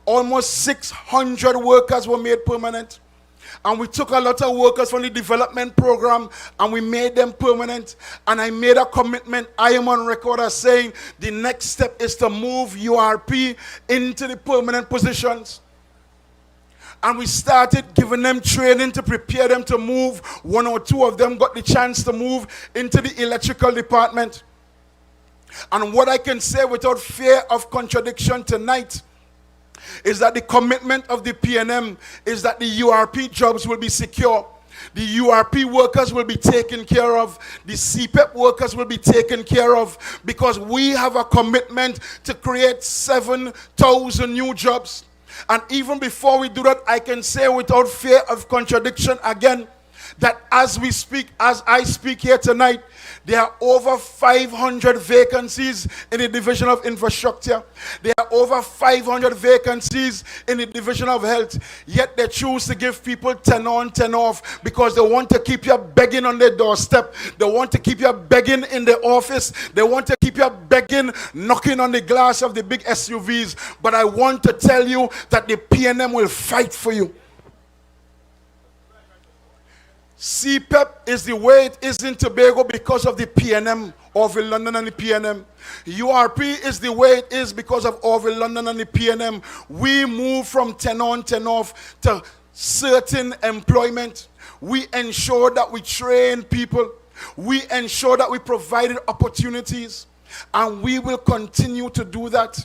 almost 600 workers were made permanent. And we took a lot of workers from the development program and we made them permanent. And I made a commitment. I am on record as saying the next step is to move URP into the permanent positions. And we started giving them training to prepare them to move. One or two of them got the chance to move into the electrical department. And what I can say without fear of contradiction tonight is that the commitment of the PNM is that the URP jobs will be secure. The URP workers will be taken care of. The CPEP workers will be taken care of, because we have a commitment to create 7,000 new jobs. And even before we do that, I can say without fear of contradiction again that as we speak, as I speak here tonight, there are over 500 vacancies in the Division of Infrastructure. There are over 500 vacancies in the Division of Health. Yet they choose to give people 10 on, 10 off, because they want to keep you begging on their doorstep. They want to keep you begging in the office. They want to keep you begging, knocking on the glass of the big SUVs. But I want to tell you that the PNM will fight for you. CPEP is the way it is in Tobago because of the PNM, Orville, London and the PNM. URP is the way it is because of Orville, London and the PNM. We move from 10 on, 10 off to certain employment. We ensure that we train people. We ensure that we provided opportunities. And we will continue to do that.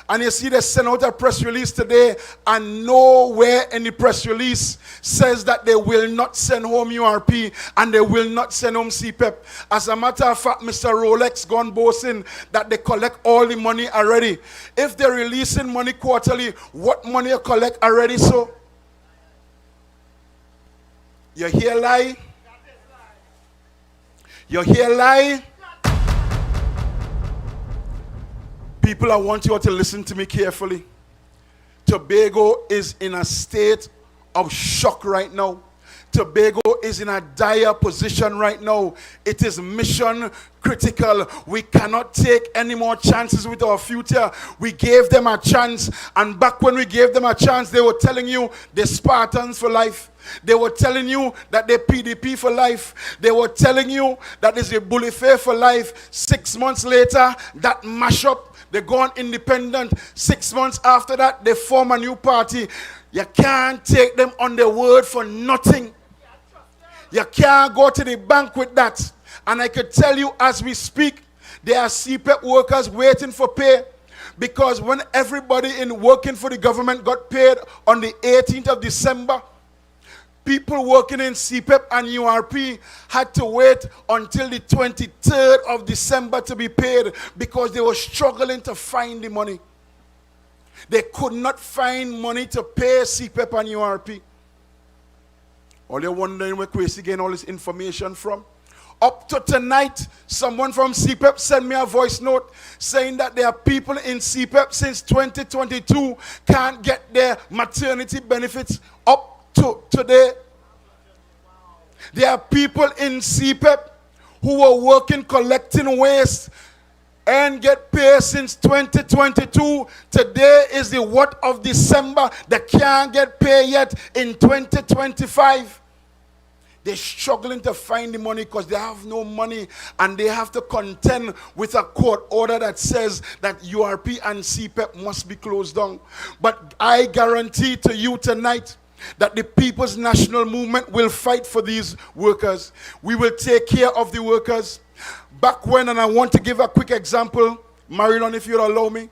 And you see they sent out a press release today, and nowhere in the press release says that they will not send home URP and they will not send home CPEP. As a matter of fact, Mr. Rolex gone boasting that they collect all the money already. If they're releasing money quarterly, what money you collect already? So you hear lie? You hear lie? People, I want you all to listen to me carefully. Tobago is in a state of shock right now. Tobago is in a dire position right now. It is mission critical. We cannot take any more chances with our future. We gave them a chance, and back when we gave them a chance, they were telling you they're Spartans for life. They were telling you that they're PDP for life. They were telling you that there's a bully fair for life. 6 months later, that mashup, they go on independent. 6 months after that, they form a new party. You can't take them on their word for nothing. You can't go to the bank with that. And I could tell you as we speak, there are CPEP workers waiting for pay. Because when everybody in working for the government got paid on the 18th of December, people working in CPEP and URP had to wait until the 23rd of December to be paid, because they were struggling to find the money. They could not find money to pay CPEP and URP. All you're wondering where Kwesi getting all this information from? Up to tonight, someone from CPEP sent me a voice note saying that there are people in CPEP since 2022 can't get their maternity benefits up to today. There are people in CPEP who are working collecting waste and get paid since 2022. Today is the what of December. They can't get paid yet in 2025. They're struggling to find the money because they have no money, and they have to contend with a court order that says that URP and CPEP must be closed down. But I guarantee to you tonight that the People's National Movement will fight for these workers. We will take care of the workers. Back when, and I want to give a quick example, Marilyn, if you'll allow me.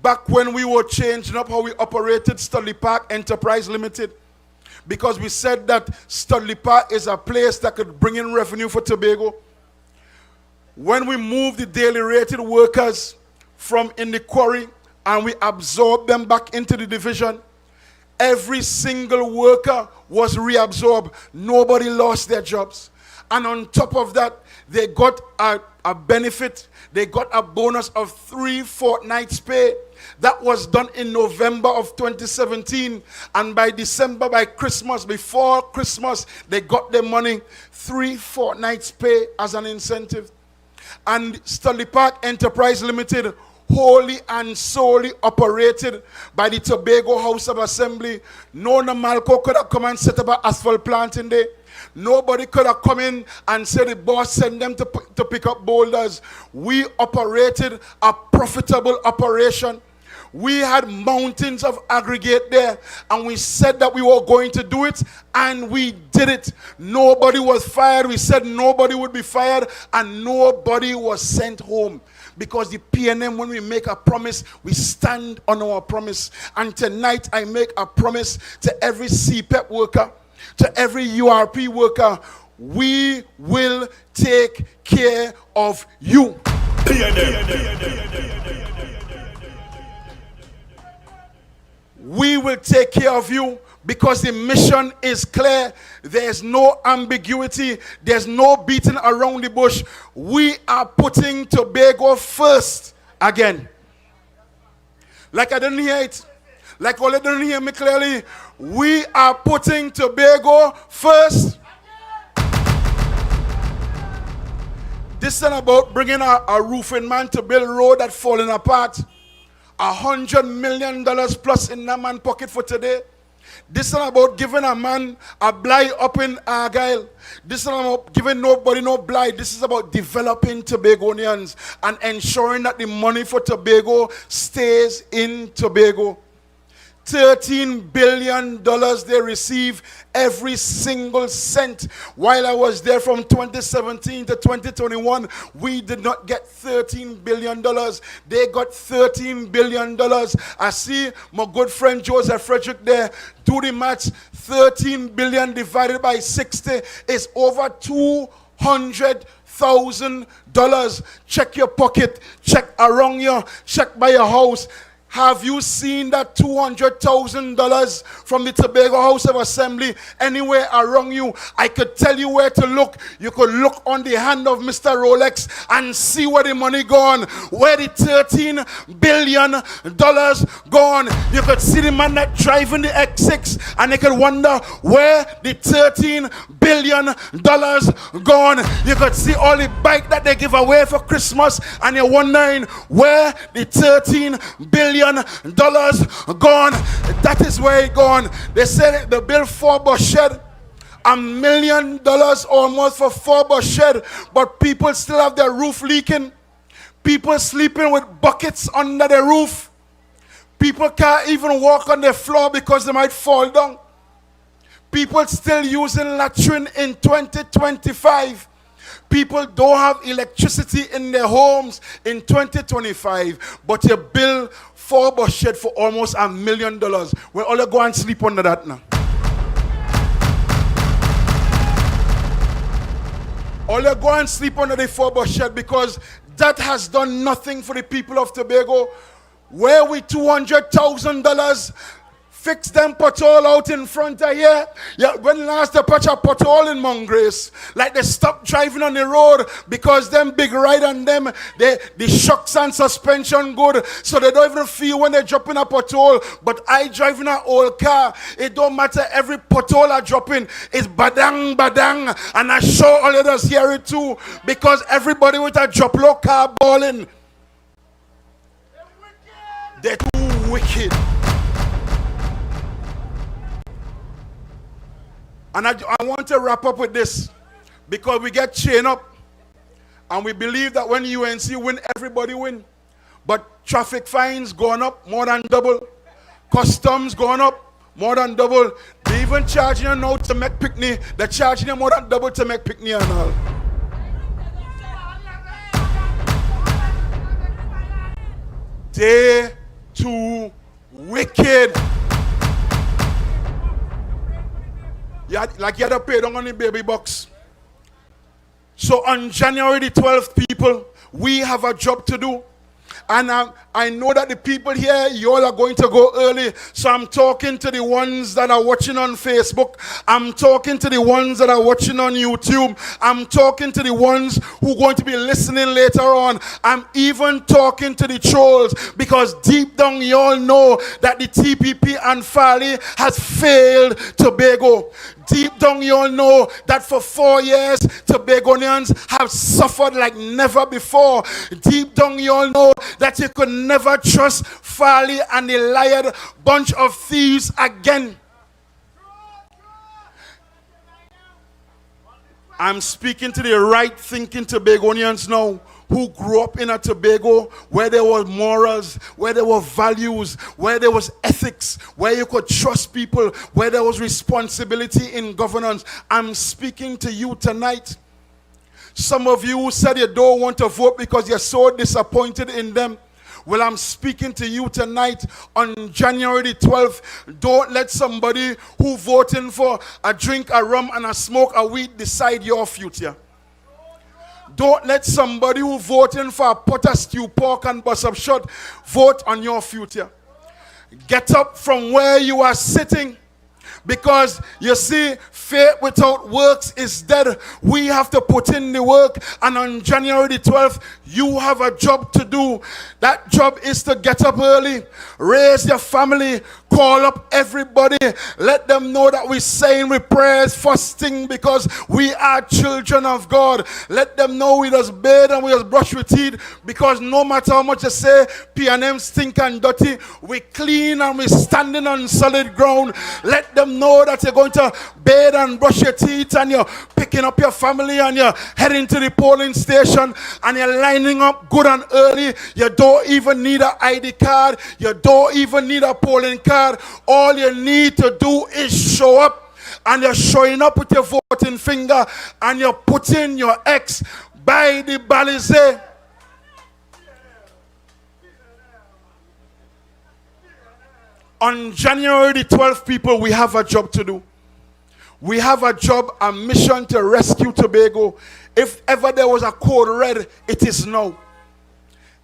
Back when we were changing up how we operated Studley Park Enterprise Limited, because we said that Studley Park is a place that could bring in revenue for Tobago. When we moved the daily rated workers from in the quarry and we absorbed them back into the division, every single worker was reabsorbed. Nobody lost their jobs. And on top of that, they got a benefit. They got a bonus of 3 fortnights pay. That was done in November of 2017. And by December, by Christmas, before Christmas, they got their money, 3 fortnights pay as an incentive. And Studley Park Enterprise Limited wholly and solely operated by the Tobago House of Assembly. No Namalco could have come and set up an asphalt plant in there. Nobody could have come in and said the boss sent them to pick up boulders. We operated a profitable operation. We had mountains of aggregate there, and we said that we were going to do it, and we did it. Nobody was fired. We said nobody would be fired, and nobody was sent home. Because the PNM, when we make a promise, we stand on our promise. And tonight I make a promise to every CPEP worker, to every URP worker, we will take care of you. We will take care of you because the mission is clear. There's no ambiguity. There's no beating around the bush. We are putting Tobago first again. Like I didn't hear it. Like all didn't hear me clearly. We are putting Tobago first. This is about bringing a roofing man to build a road that's falling apart. $100 million plus in that man's pocket for today. This is not about giving a man a blight up in Argyle. This is not about giving nobody no blight. This is about developing Tobagonians and ensuring that the money for Tobago stays in Tobago. $13 billion they receive every single cent. While I was there from 2017 to 2021, we did not get $13 billion. They got $13 billion. I see my good friend Joseph Frederick there. Do the maths. 13 billion divided by 60 is over $200,000. Check your pocket. Check around you. Check by your house. Have you seen that $200,000 from the Tobago House of Assembly anywhere around you? I could tell you where to look. You could look on the hand of Mr. Rolex and see where the money gone. Where the $13 billion gone. You could see the man that driving the X6 and they could wonder where the $13 billion gone. You could see all the bike that they give away for Christmas and you're wondering where the $13 billion gone. That is where it gone. They said they built 4-bus shed. $1 million almost for 4-bus shed, but people still have their roof leaking. People sleeping with buckets under the roof. People can't even walk on the floor because they might fall down. People still using latrine in 2025. People don't have electricity in their homes in 2025, but you build 4-bus shed for almost $1 million. Well, all you go and sleep under that now. All you go and sleep under the 4-bus shed because that has done nothing for the people of Tobago. Where we $200,000 fix them pothole out in front of here. Yeah, when last they patch a pothole in Mount Grace, like they stop driving on the road because them big ride on them, the shocks and suspension good, so they don't even feel when they drop in a pothole. But I drive in an old car, it don't matter, every pothole I drop in is badang badang, and I sure all of us hear it too, because everybody with a drop low car balling. They're too wicked. And I want to wrap up with this, because we get chained up and we believe that when UNC win, everybody win. But traffic fines going up more than double. Customs going up more than double. They even charging you now to make picnic. They're charging you more than double to make picnic and all. They too wicked. Like you had to pay down on the baby box. So on January the 12th, people, we have a job to do. And I know that the people here, you all are going to go early. So I'm talking to the ones that are watching on Facebook. I'm talking to the ones that are watching on YouTube. I'm talking to the ones who are going to be listening later on. I'm even talking to the trolls, because deep down you all know that the TPP and Fali has failed Tobago. Deep down, you all know that for 4 years, Tobagonians have suffered like never before. Deep down, you all know that you could never trust Farley and the liar bunch of thieves again. I'm speaking to the right-thinking Tobagonians now, who grew up in a Tobago where there were morals, where there were values, where there was ethics, where you could trust people, where there was responsibility in governance. I'm speaking to you tonight. Some of you said you don't want to vote because you're so disappointed in them. Well, I'm speaking to you tonight on January the 12th. Don't let somebody who voting for a drink, a rum, and a smoke, a weed decide your future. Don't let somebody who voting for a pot of stew, pork, and bus up shot vote on your future. Get up from where you are sitting. Because you see, faith without works is dead. We have to put in the work. And on January the 12th, you have a job to do. That job is to get up early, raise your family, call up everybody, let them know that we're saying we prayers first thing because we are children of God. Let them know we just bathe and we just brush with teeth, because no matter how much you say P&M stink and dirty, we clean and we standing on solid ground. Let them know that you're going to bathe and brush your teeth and you're picking up your family and you're heading to the polling station and you're lining up good and early. You don't even need an ID card. You don't even need a polling card. All you need to do is show up, and you're showing up with your voting finger and you're putting your X by the balize. On January the 12th, people, we have a job to do. We have a job, a mission to rescue Tobago. If ever there was a code red, it is now.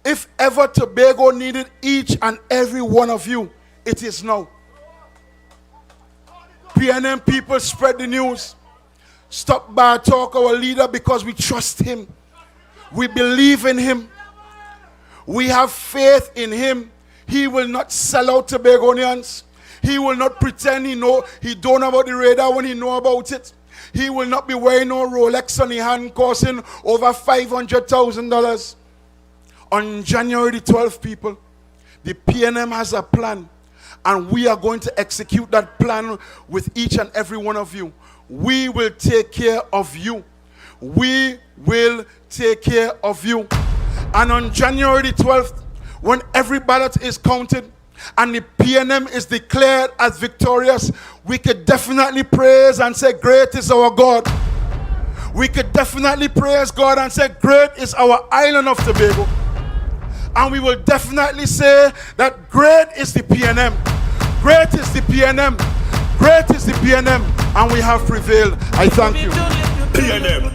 If ever Tobago needed each and every one of you, it is now. PNM people, spread the news. Stop by talk our leader, because we trust him. We believe in him. We have faith in him. He will not sell out Tobagonians. He will not pretend he don't know about the radar when he know about it. He will not be wearing no Rolex on his hand costing over $500,000. On January the 12th, people, the PNM has a plan, and we are going to execute that plan with each and every one of you. We will take care of you. We will take care of you. And on January the 12th, when every ballot is counted and the PNM is declared as victorious, we could definitely praise and say, great is our God. We could definitely praise God and say, great is our island of Tobago. And we will definitely say that great is the PNM. Great is the PNM. Great is the PNM. And we have prevailed. I thank you. PNM.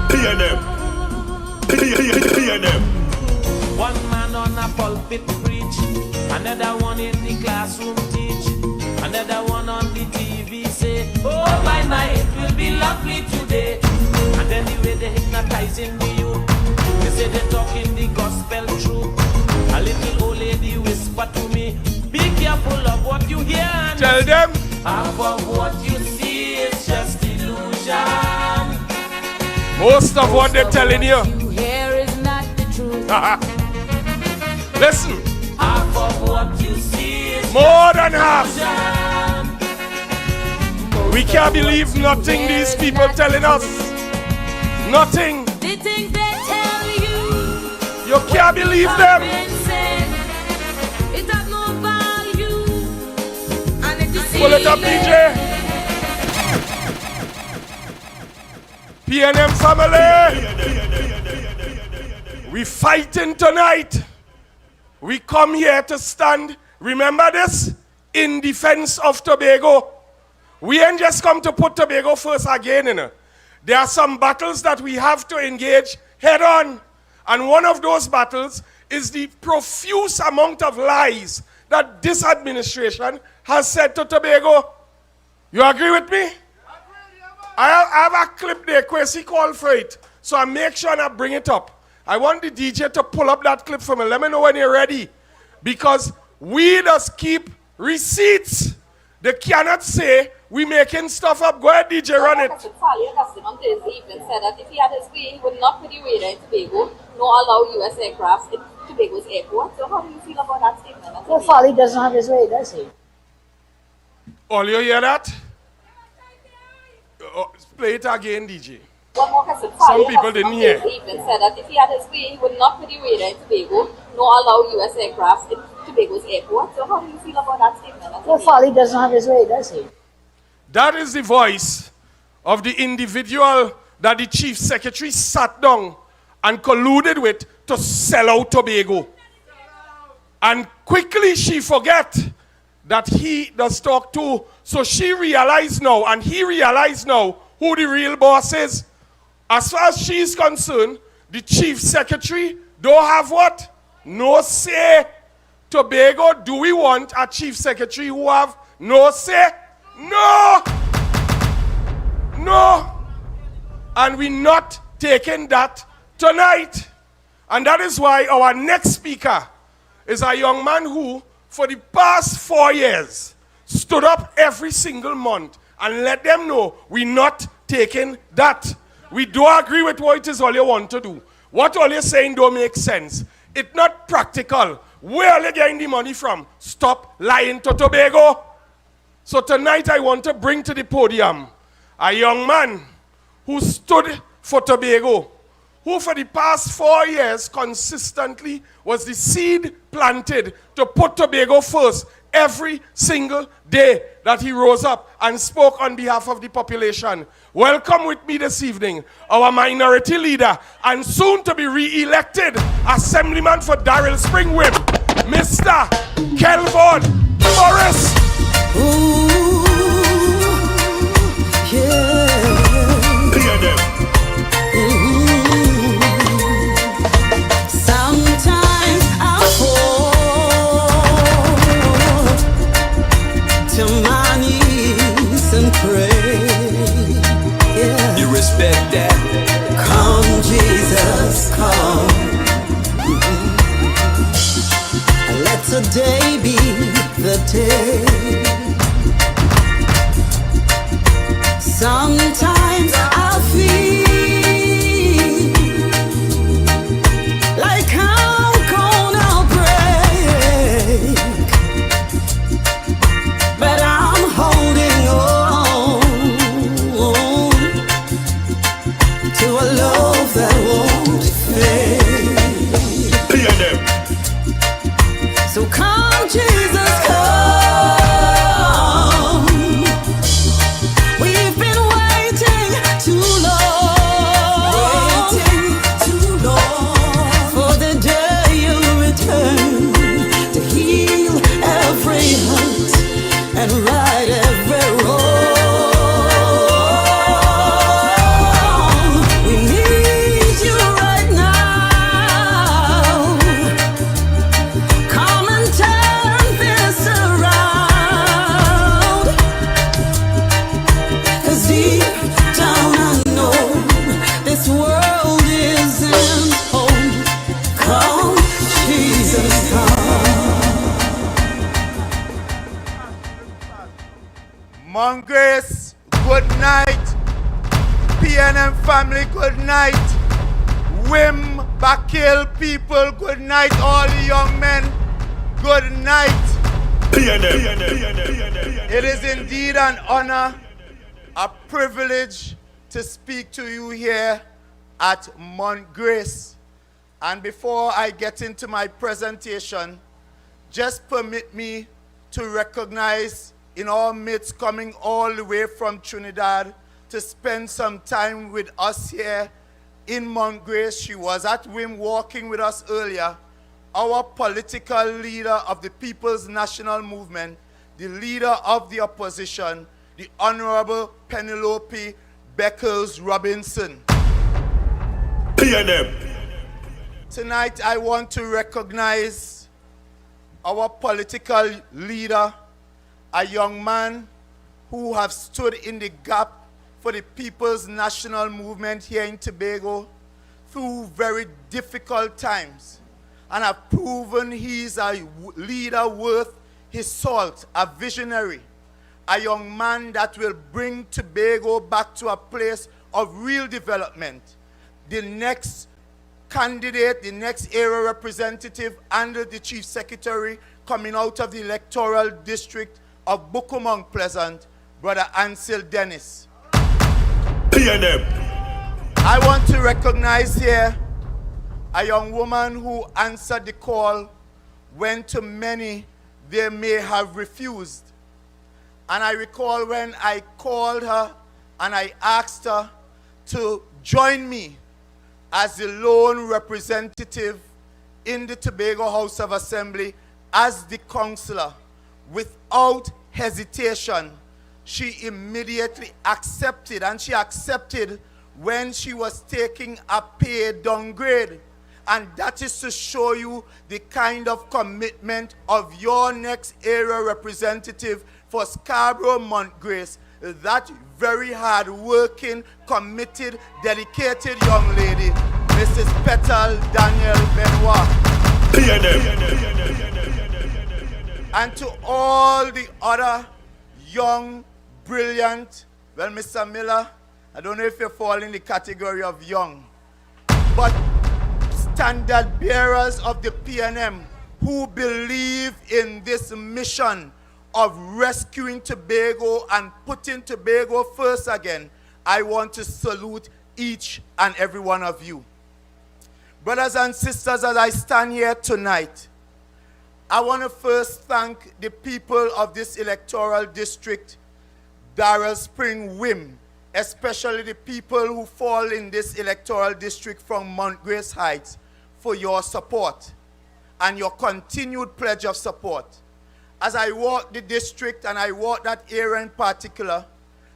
PNM. PNM. One man on a pulpit preach, another one in the classroom teach, another one on the TV say, oh my night will be lovely today. And then the way they hypnotizing the youth, they say they talking the gospel true. A little old lady whisper to me, be careful of what you hear and Tell them. half of what you see is just illusion. Most of what they're telling you. Here is not the truth. Listen. Half of what you see is More than half. illusion. We can't believe nothing these people telling us. Nothing. The things they tell you, You can't believe them. it has no value. And it is Pull it up, DJ. PNM family. We fighting tonight. We come here to stand. Remember this? In defense of Tobago. We ain't just come to put Tobago first again, you know. There are some battles that we have to engage head on. And one of those battles is the profuse amount of lies that this administration has said to Tobago. You agree with me? I have a clip there, Kwesi called for it. So I make sure and I bring it up. I want the DJ to pull up that clip for me. Let me know when you're ready. Because we just keep receipts. They cannot say we making stuff up. Go ahead, DJ, run it. Sally Augustine on Thursday evening said that if he had his way, he would not put the radar in Tobago, nor allow U.S. aircrafts in Tobago's airport. So how do you feel about that statement? Well, Folly doesn't have his way, does he? All you hear that? Play it again, DJ. One more question. Some people didn't hear. Thursday evening said that if he had his way, he would not put the radar in Tobago, nor allow U.S. aircrafts in Tobago's airport. So how do you feel about that statement? Well, Folly doesn't have his way, does he? That is the voice of the individual that the chief secretary sat down and colluded with to sell out Tobago. And quickly she forget that he does talk to. So she realized now, and he realized now, who the real boss is. As far as she is concerned, the chief secretary don't have what? No say. Tobago, do we want a chief secretary who have no say? No! No! And we're not taking that tonight. And that is why our next speaker is a young man who, for the past 4 years, stood up every single month and let them know we're not taking that. We don't agree with what it is all you want to do. What all you're saying don't make sense. It's not practical. Where are you getting the money from? Stop lying to Tobago. So tonight I want to bring to the podium a young man who stood for Tobago, who for the past 4 years consistently was the seed planted to put Tobago first every single day that he rose up and spoke on behalf of the population. Welcome with me this evening, our minority leader and soon to be re-elected Assemblyman for Darrell Spring Whip, Mr. Kelvin Morris. Ooh, yeah. Sometimes I fall to my knees and pray. Yeah. You respect that? Come, Jesus, come. Let today be the day. Sometimes I feel like I'm gonna break, but I'm holding on to a love that won't fade. So come, Jesus, come. We've been waiting too long for the day you return to heal every hurt and right every wrong. We need you right now. Come and turn this around. 'Cause deep down I know this world isn't home. Come, Jesus, come. Mongrace, good night. PNM family, good night. Wim, Bakil people, good night. All the young men, good night. It is indeed an honor, a privilege to speak to you here at Mount Grace. And before I get into my presentation, just permit me to recognize in our midst, coming all the way from Trinidad to spend some time with us here in Mount Grace. She was at WIM walking with us earlier. Our political leader of the People's National Movement, the leader of the opposition, the Honorable Penelope Beckles Robinson. Tonight I want to recognize our political leader, a young man who have stood in the gap for the People's National Movement here in Tobago through very difficult times, and have proven he's a leader worth his salt, a visionary. a young man that will bring Tobago back to a place of real development. The next candidate, the next area representative under the Chief Secretary coming out of the electoral district of Bukumong Pleasant, Brother Ansel Dennis. I want to recognize here a young woman who answered the call when to many they may have refused. And I recall when I called her and I asked her to join me as the lone representative in the Tobago House of Assembly as the councillor. Without hesitation, she immediately accepted, and she accepted when she was taking a pay downgrade. And that is to show you the kind of commitment of your next area representative for Scarborough Montgrace, that very hard-working, committed, dedicated young lady, Mrs. Petal Daniel Benoit. And to all the other young, brilliant, well, Mr. Miller, I don't know if you fall in the category of young, but standard bearers of the PNM who believe in this mission of rescuing Tobago and putting Tobago first again. I want to salute each and every one of you. Brothers and sisters, as I stand here tonight, I want to first thank the people of this electoral district, Darrell Spring Wim, especially the people who fall in this electoral district from Mount Grace Heights, for your support and your continued pledge of support. As I walk the district and I walk that area in particular,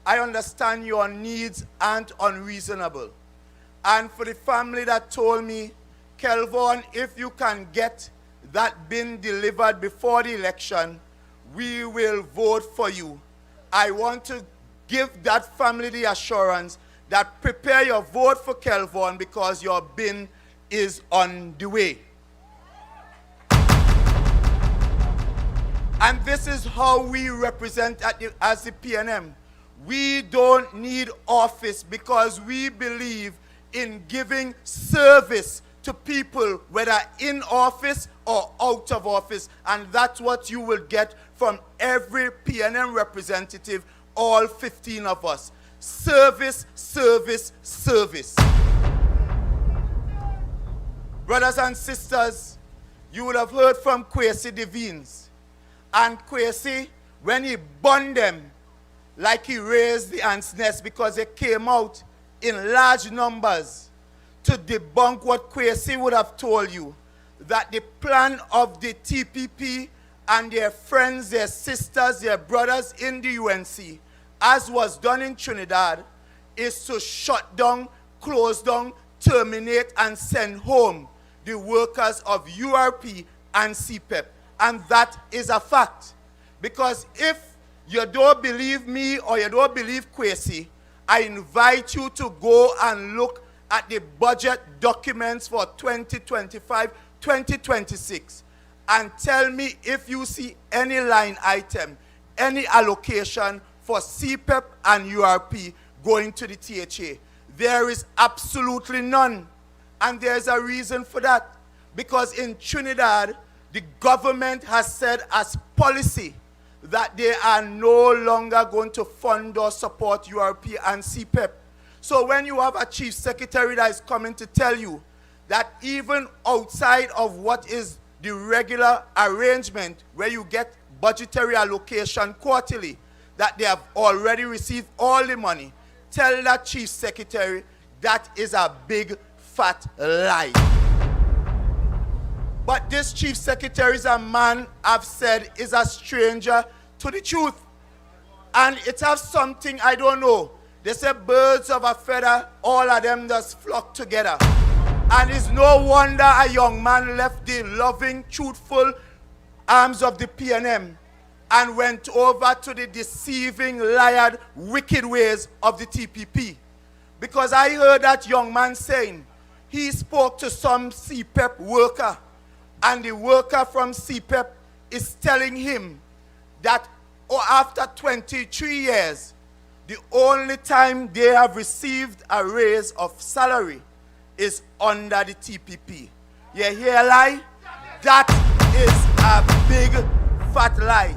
I understand your needs aren't unreasonable. And for the family that told me, Kelvon, if you can get that bin delivered before the election, we will vote for you. I want to give that family the assurance that prepare your vote for Kelvon because your bin is on the way. And this is how we represent as the PNM. We don't need office because we believe in giving service to people, whether in office or out of office. And that's what you will get from every PNM representative, all 15 of us. Service, service, service. Brothers and sisters, you would have heard from Kwesi Devines. And Kwesi, when he burned them, like he raised the ants' nest, because they came out in large numbers to debunk what Kwesi would have told you, that the plan of the TPP and their friends, their sisters, their brothers in the UNC, as was done in Trinidad, is to shut down, close down, terminate, and send home the workers of URP and CPEP. And that is a fact. Because if you don't believe me or you don't believe Kwesi, I invite you to go and look at the budget documents for 2025-2026 and tell me if you see any line item, any allocation for CPEP and URP going to the THA. There is absolutely none. And there's a reason for that. Because in Trinidad, the government has said as policy that they are no longer going to fund or support URP and CPEP. So when you have a chief secretary that is coming to tell you that even outside of what is the regular arrangement where you get budgetary allocation quarterly, that they have already received all the money, tell that chief secretary that is a big fat lie. But this chief secretary is a man, I've said, is a stranger to the truth. And it has something, I don't know. They say birds of a feather, all of them just flock together. And it's no wonder a young man left the loving, truthful arms of the PNM and went over to the deceiving, liar, wicked ways of the TPP. Because I heard that young man saying he spoke to some CPEP worker, and the worker from CPEP is telling him that or after 23 years, the only time they have received a raise of salary is under the TPP. You hear a lie? That is a big fat lie.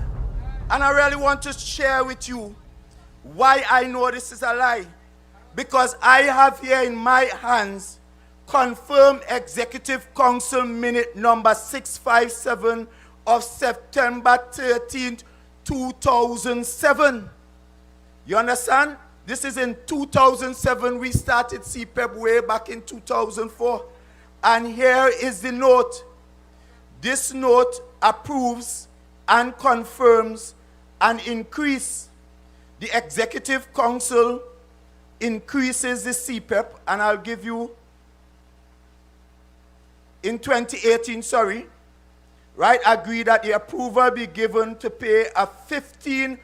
And I really want to share with you why I know this is a lie. Because I have here in my hands confirmed Executive Council minute number 657 of September 13th, 2007. You understand? This is in 2007. We started CPEP way back in 2004. And here is the note. This note approves and confirms an increase. The Executive Council increases the CPEP, and I'll give you in 2018, right, agree that the approval be given to pay a 15%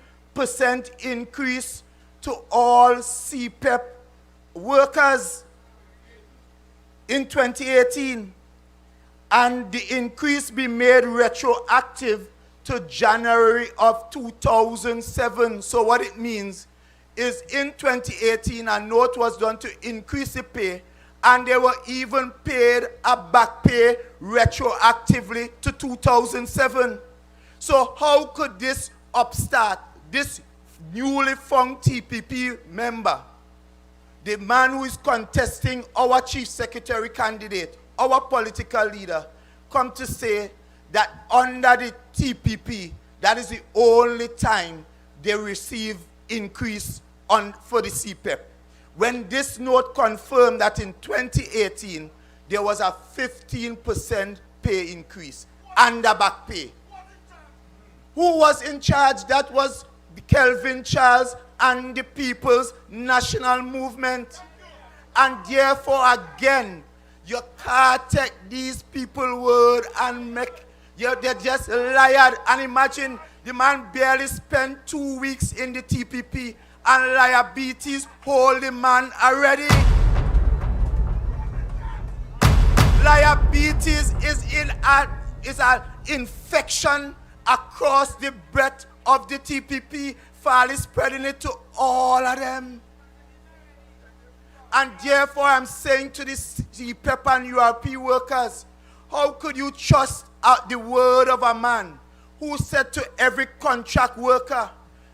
increase to all CPEP workers in 2018, and the increase be made retroactive to January of 2007. So what it means is in 2018 a note was done to increase the pay, and they were even paid a back pay retroactively to 2007. So how could this upstart, this newly formed TPP member, the man who is contesting our chief secretary candidate, our political leader, come to say that under the TPP, that is the only time they receive increase for the CPEP? When this note confirmed that in 2018, there was a 15% pay increase under back pay. Who was in charge? That was Kelvin Charles and the People's National Movement. And therefore, again, you can't take these people's word and make, they're just liars. And imagine, the man barely spent 2 weeks in the TPP, and liabilities hold the man already. Liabilities is an infection across the breadth of the TPP, fairly spreading it to all of them. And therefore, I'm saying to the CPEP and URP workers, how could you trust the word of a man who said to every contract worker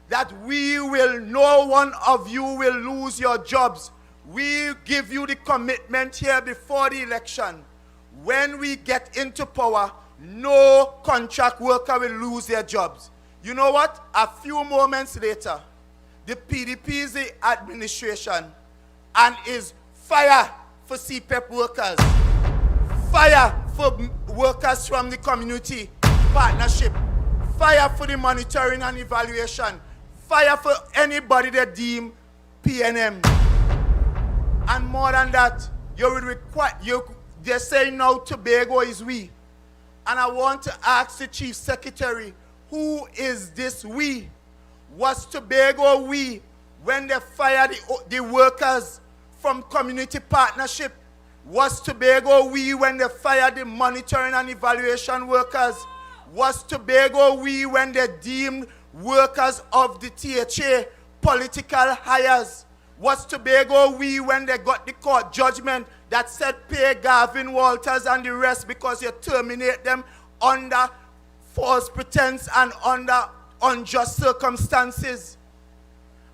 that no one of you will lose your jobs. We give you the commitment here before the election. When we get into power, no contract worker will lose their jobs. You know what? A few moments later, the PDP is the administration and is fire for CPEP workers, fire for workers from the community partnership, fire for the monitoring and evaluation, fire for anybody that deem PNM. And more than that, they're saying now Tobago is we. And I want to ask the Chief Secretary, who is this we? Was Tobago we when they fired the workers from community partnership? Was Tobago we when they fired the monitoring and evaluation workers? Was Tobago we when they deemed workers of the THA political hires? Was Tobago we when they got the court judgment that said pay Gavin Walters and the rest because you terminate them under false pretense and under unjust circumstances?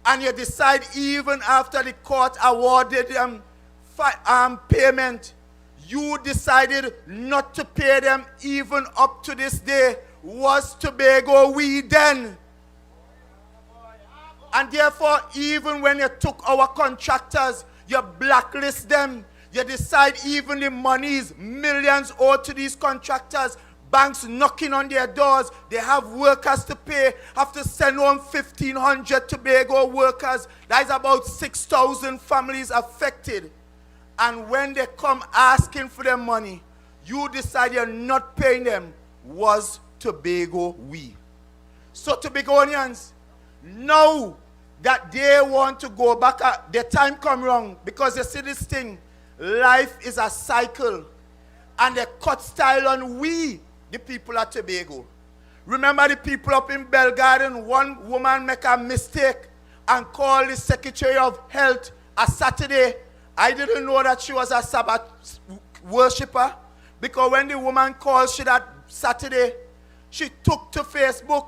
And you decide even after the court awarded them payment, you decided not to pay them even up to this day. Was Tobago we then? And therefore, even when you took our contractors, you blacklist them. You decide even the monies, millions owed to these contractors, banks knocking on their doors, they have workers to pay, have to send home 1,500 Tobago workers. That is about 6,000 families affected. And when they come asking for their money, you decide you're not paying them. Was Tobago we? So Tobagonians, now that they want to go back, their time come wrong, because you see this thing, life is a cycle, and they cut style on we, the people at Tobago. Remember the people up in Bell Garden, one woman make a mistake and call the Secretary of Health a Saturday. I didn't know that she was a Sabbath worshipper, because when the woman called she that Saturday, she took to Facebook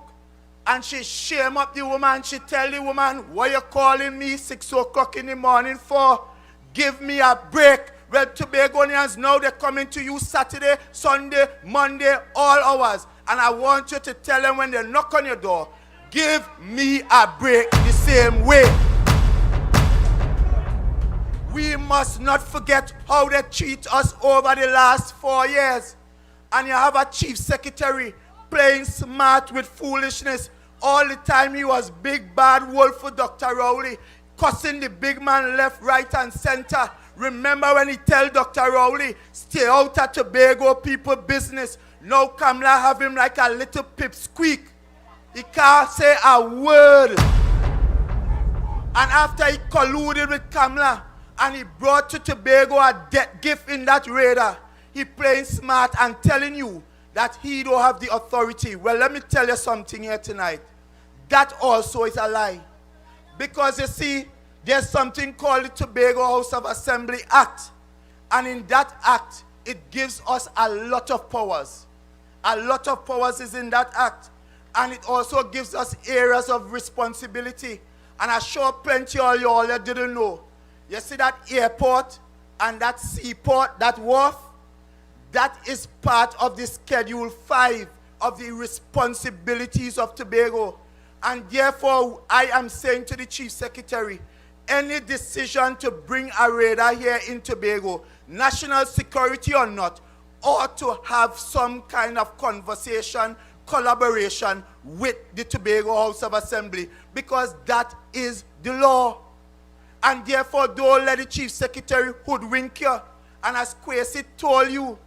and she shame up the woman. She tell the woman, what you calling me 6 o'clock in the morning for? Give me a break. Well, Tobagonians now they're coming to you Saturday, Sunday, Monday, all hours. And I want you to tell them when they knock on your door, give me a break the same way. We must not forget how they treat us over the last 4 years. And you have a chief secretary playing smart with foolishness. All the time he was big bad wolf for Dr. Rowley, cussing the big man left, right, and center. Remember when he tell Dr. Rowley, stay out of Tobago people business. Now Kamala have him like a little pipsqueak. He can't say a word. And after he colluded with Kamala, and he brought to Tobago a death gift in that radar, he playing smart and telling you that he don't have the authority. Well, let me tell you something here tonight. That also is a lie. Because you see, there's something called the Tobago House of Assembly Act. And in that act, it gives us a lot of powers. A lot of powers is in that act. And it also gives us areas of responsibility. And I'm sure plenty of you all didn't know. You see that airport and that seaport, that wharf? That is part of the Schedule 5 of the responsibilities of Tobago. And therefore, I am saying to the Chief Secretary, any decision to bring a radar here in Tobago, national security or not, ought to have some kind of conversation, collaboration with the Tobago House of Assembly, because that is the law. And therefore, don't let the Chief Secretary hoodwink you. And as Kwesi told you,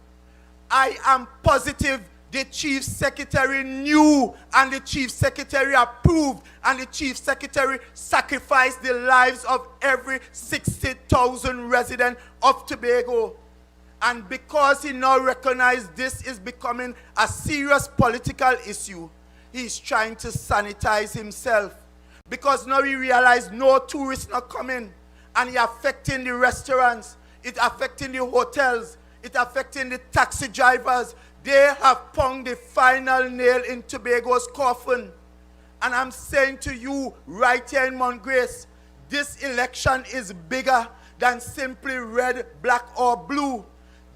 I am positive the Chief Secretary knew, and the Chief Secretary approved, and the Chief Secretary sacrificed the lives of every 60,000 residents of Tobago. And because he now recognized this is becoming a serious political issue, he's trying to sanitize himself. Because now he realized no tourists are coming, and it's affecting the restaurants, it's affecting the hotels, it's affecting the taxi drivers. They have pounded the final nail in Tobago's coffin. And I'm saying to you right here in Mount Grace, this election is bigger than simply red, black, or blue.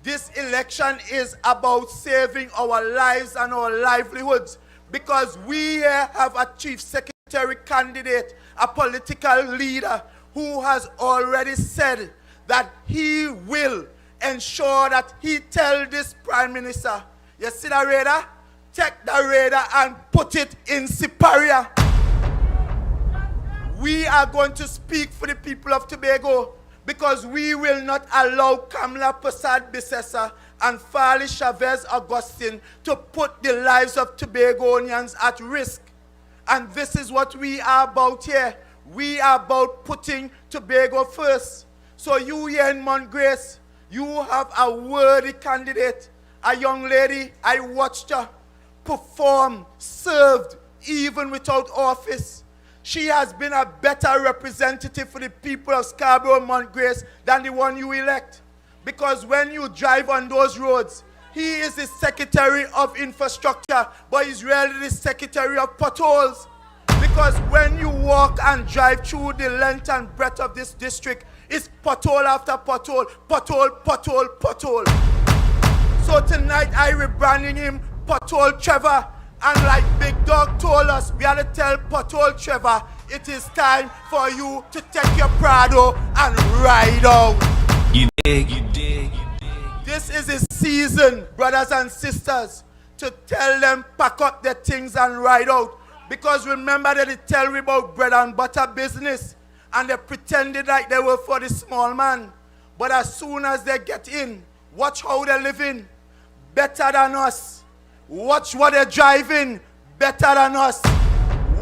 This election is about saving our lives and our livelihoods, because we here have a Chief Secretary candidate, a political leader who has already said that he will ensure that he tell this Prime Minister, you see the radar? Take the radar and put it in Siparia. We are going to speak for the people of Tobago, because we will not allow Kamala Persad-Bissessar and Farley Chavez Augustine to put the lives of Tobagonians at risk. And this is what we are about here. We are about putting Tobago first. So you here in Mount Grace, you have a worthy candidate, a young lady. I watched her perform, served, even without office. She has been a better representative for the people of Scarborough and Mount Grace than the one you elect. Because when you drive on those roads, he is the Secretary of Infrastructure, but he's really the Secretary of Potholes. Because when you walk and drive through the length and breadth of this district, it's pothole after pothole, pothole, pothole, pothole. So tonight I rebranding him Pothole Trevor. And like Big Dog told us, we had to tell Pothole Trevor, it is time for you to take your Prado and ride out. You dig, you dig, you dig. This is his season, brothers and sisters, to tell them pack up their things and ride out. Because remember that they tell me about bread and butter business, and they pretended like they were for the small man. But as soon as they get in, watch how they're living, better than us. Watch what they're driving, better than us.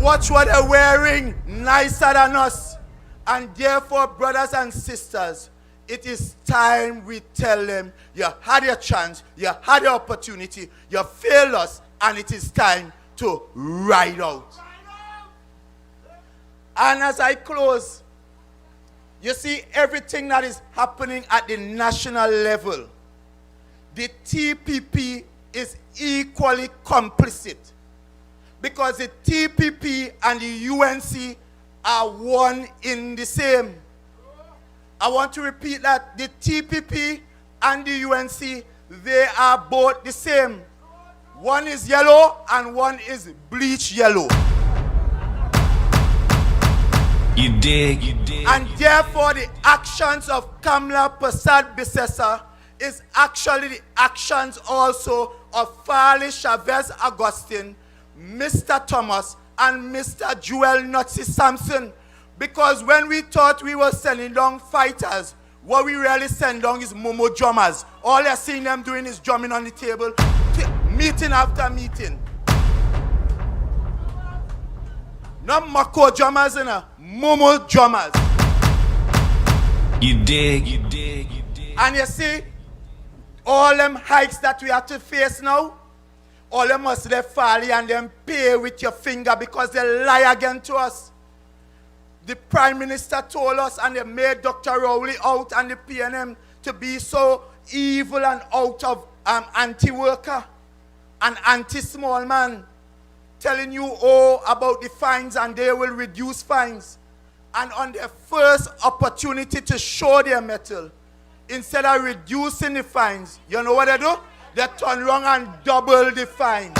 Watch what they're wearing, nicer than us. And therefore, brothers and sisters, it is time we tell them, you had your chance, you had your opportunity, you failed us, and it is time to ride out. And as I close, you see everything that is happening at the national level. The TPP is equally complicit because the TPP and the UNC are one in the same. I want to repeat that the TPP and the UNC, they are both the same. One is yellow and one is bleach yellow. You dig. And therefore the actions of Kamla Persad Bissessa is actually the actions also of Farley Chavez Augustine, Mr. Thomas, and Mr. Joel Nazi Sampson. Because when we thought we were sending down fighters, what we really send down is Momo drummers. All you're seeing them doing is drumming on the table, meeting after meeting. Not Mako drummers, Momo drummers. You dig. And you see, all them hikes that we have to face now, all them must let Farley and them pay with your finger because they lie again to us. The Prime Minister told us and they made Dr. Rowley out and the PNM to be so evil and out of anti-worker and anti-small man, telling you all about the fines and they will reduce fines. And on their first opportunity to show their mettle, instead of reducing the fines, you know what they do? They turn around and double the fines.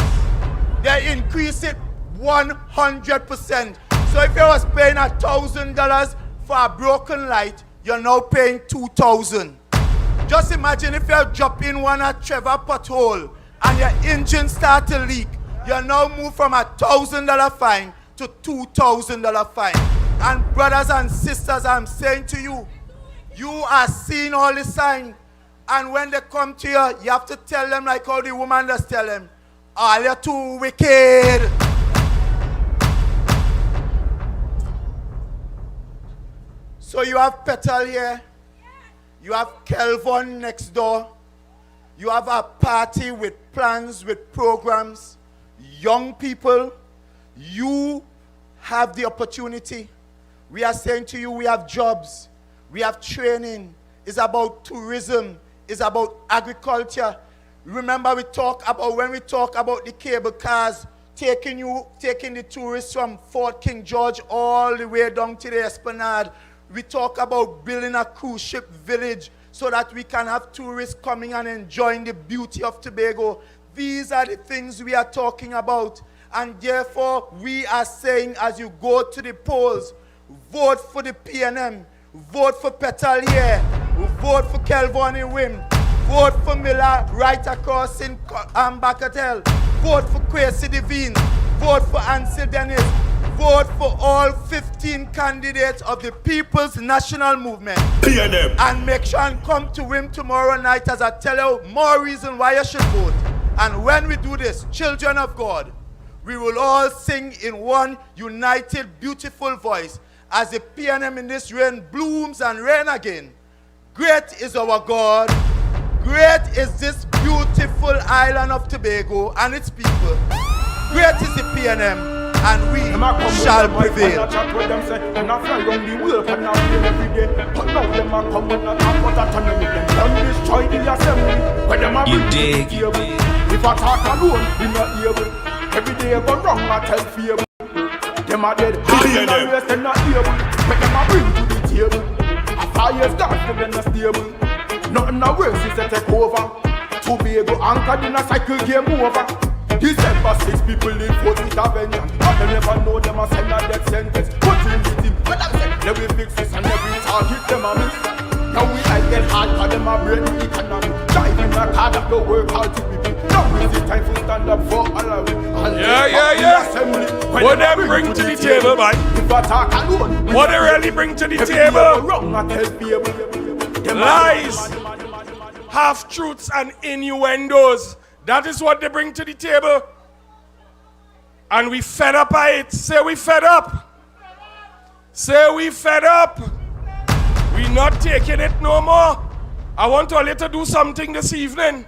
They increase it 100%. So if you was paying $1,000 for a broken light, you're now paying $2,000. Just imagine if you drop in one at Trevor pothole and your engine start to leak, you now move from $1,000 fine to $2,000 fine. And brothers and sisters, I'm saying to you, you are seeing all the signs. And when they come to you, you have to tell them like how the woman does tell them, oh, you're too wicked. So you have Petal here, you have Kelvin next door, you have a party with plans, with programs, young people, you have the opportunity. We are saying to you, we have jobs, we have training, it's about tourism, it's about agriculture. Remember when we talk about the cable cars, taking the tourists from Fort King George all the way down to the Esplanade. We talk about building a cruise ship village so that we can have tourists coming and enjoying the beauty of Tobago. These are the things we are talking about. And therefore, we are saying as you go to the polls, vote for the PNM, vote for Petal here, vote for Kelvin in Wim, vote for Miller right across in Bakatel, vote for Kwesi Devine, vote for Ansel Dennis, vote for all 15 candidates of the People's National Movement. PNM. And make sure and come to Wim tomorrow night as I tell you more reason why you should vote. And when we do this, children of God, we will all sing in one united, beautiful voice as the PNM in this rain blooms and rain again. Great is our God. Great is this beautiful island of Tobago and its people. Great is the PNM. And we shall prevail. You dig. If I talk alone, we not able. Every day I go wrong, I tell fear. Them are dead. They're not able. But them are bring to the table. A fire's dark, they're not stable. Nothing that works is to take over. Tobago anchored in a cycle game over. December 6 people live forth with a vengeance. They never know them a send a death sentence. Put in the team, but I'm saying they will fix this and every target them a miss. Now we like get hard for them a break the economy. Driving a car that go work hard to people. Now is the time to stand up for all of it. Yeah. What they bring to the table, man? If I talk alone, what they really bring to the table? Wrong, I tell people. Lies, half-truths and innuendos. That is what they bring to the table. And we fed up by it. Say we fed up. Say we fed up. We not taking it no more. I want all you to do something this evening.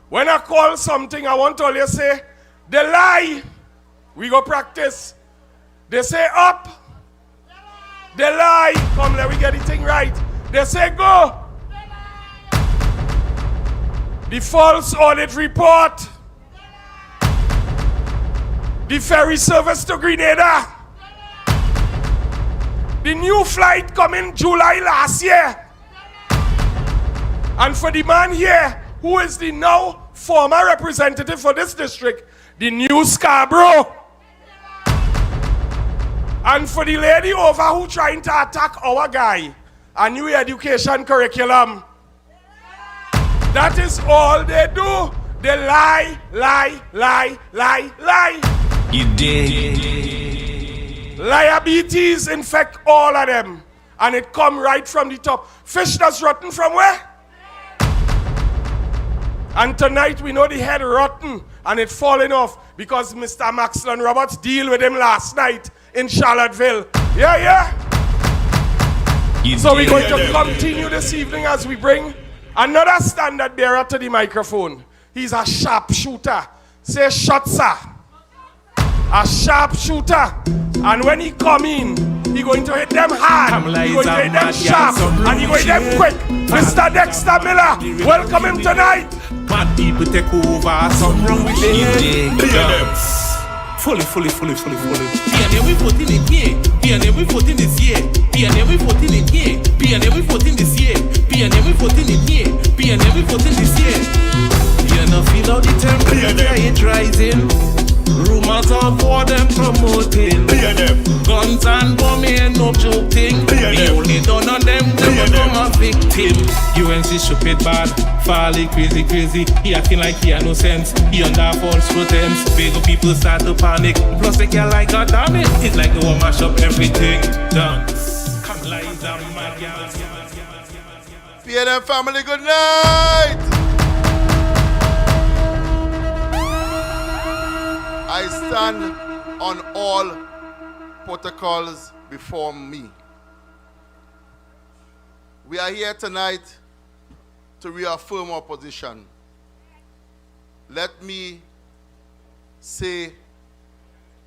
When I call something, I want all you to say, the lie We go practice. They say up. They lie. Come, let me get the thing right. They say go. The false audit report. The ferry service to Grenada. The new flight coming July last year. And for the man here, who is the now former representative for this district, the new Scarborough. And for the lady over who trying to attack our guy, a new education curriculum. That is all they do. They lie, lie, lie, lie, lie. You did. Liabilities infect all of them. And it come right from the top. Fish that's rotten from where? And tonight we know the head rotten and it falling off because Mr. Maxwell Roberts deal with him last night in Charlottesville. Yeah. So we're going to continue this evening as we bring another standard bearer to the microphone. He's a sharp shooter. Say shot, sir. A sharp shooter. And when he come in, he going to hit them hard. He going to hit them sharp. And he going to hit them quick. Mr. Dexter Miller, welcome him tonight. Bad people take over. Something wrong with them. Fully. PNA we voting again. PNA we voting this year. PNA we voting again. PNA we voting this year. PNA we voting again. PNA we voting this year. You know feel how the temperature is rising. Rumors of war them promoting. Guns and bombing, no joking. The only done on them become a victim. UNC stupid bad, Farley crazy. He acting like he had no sense. He under false pretense. Big people start to panic. Plus they can't like God damn it. It's like they want mash up everything. Dance. Come lies and mad girls. PNM family, good night. I stand on all protocols before me. We are here tonight to reaffirm our position. Let me say,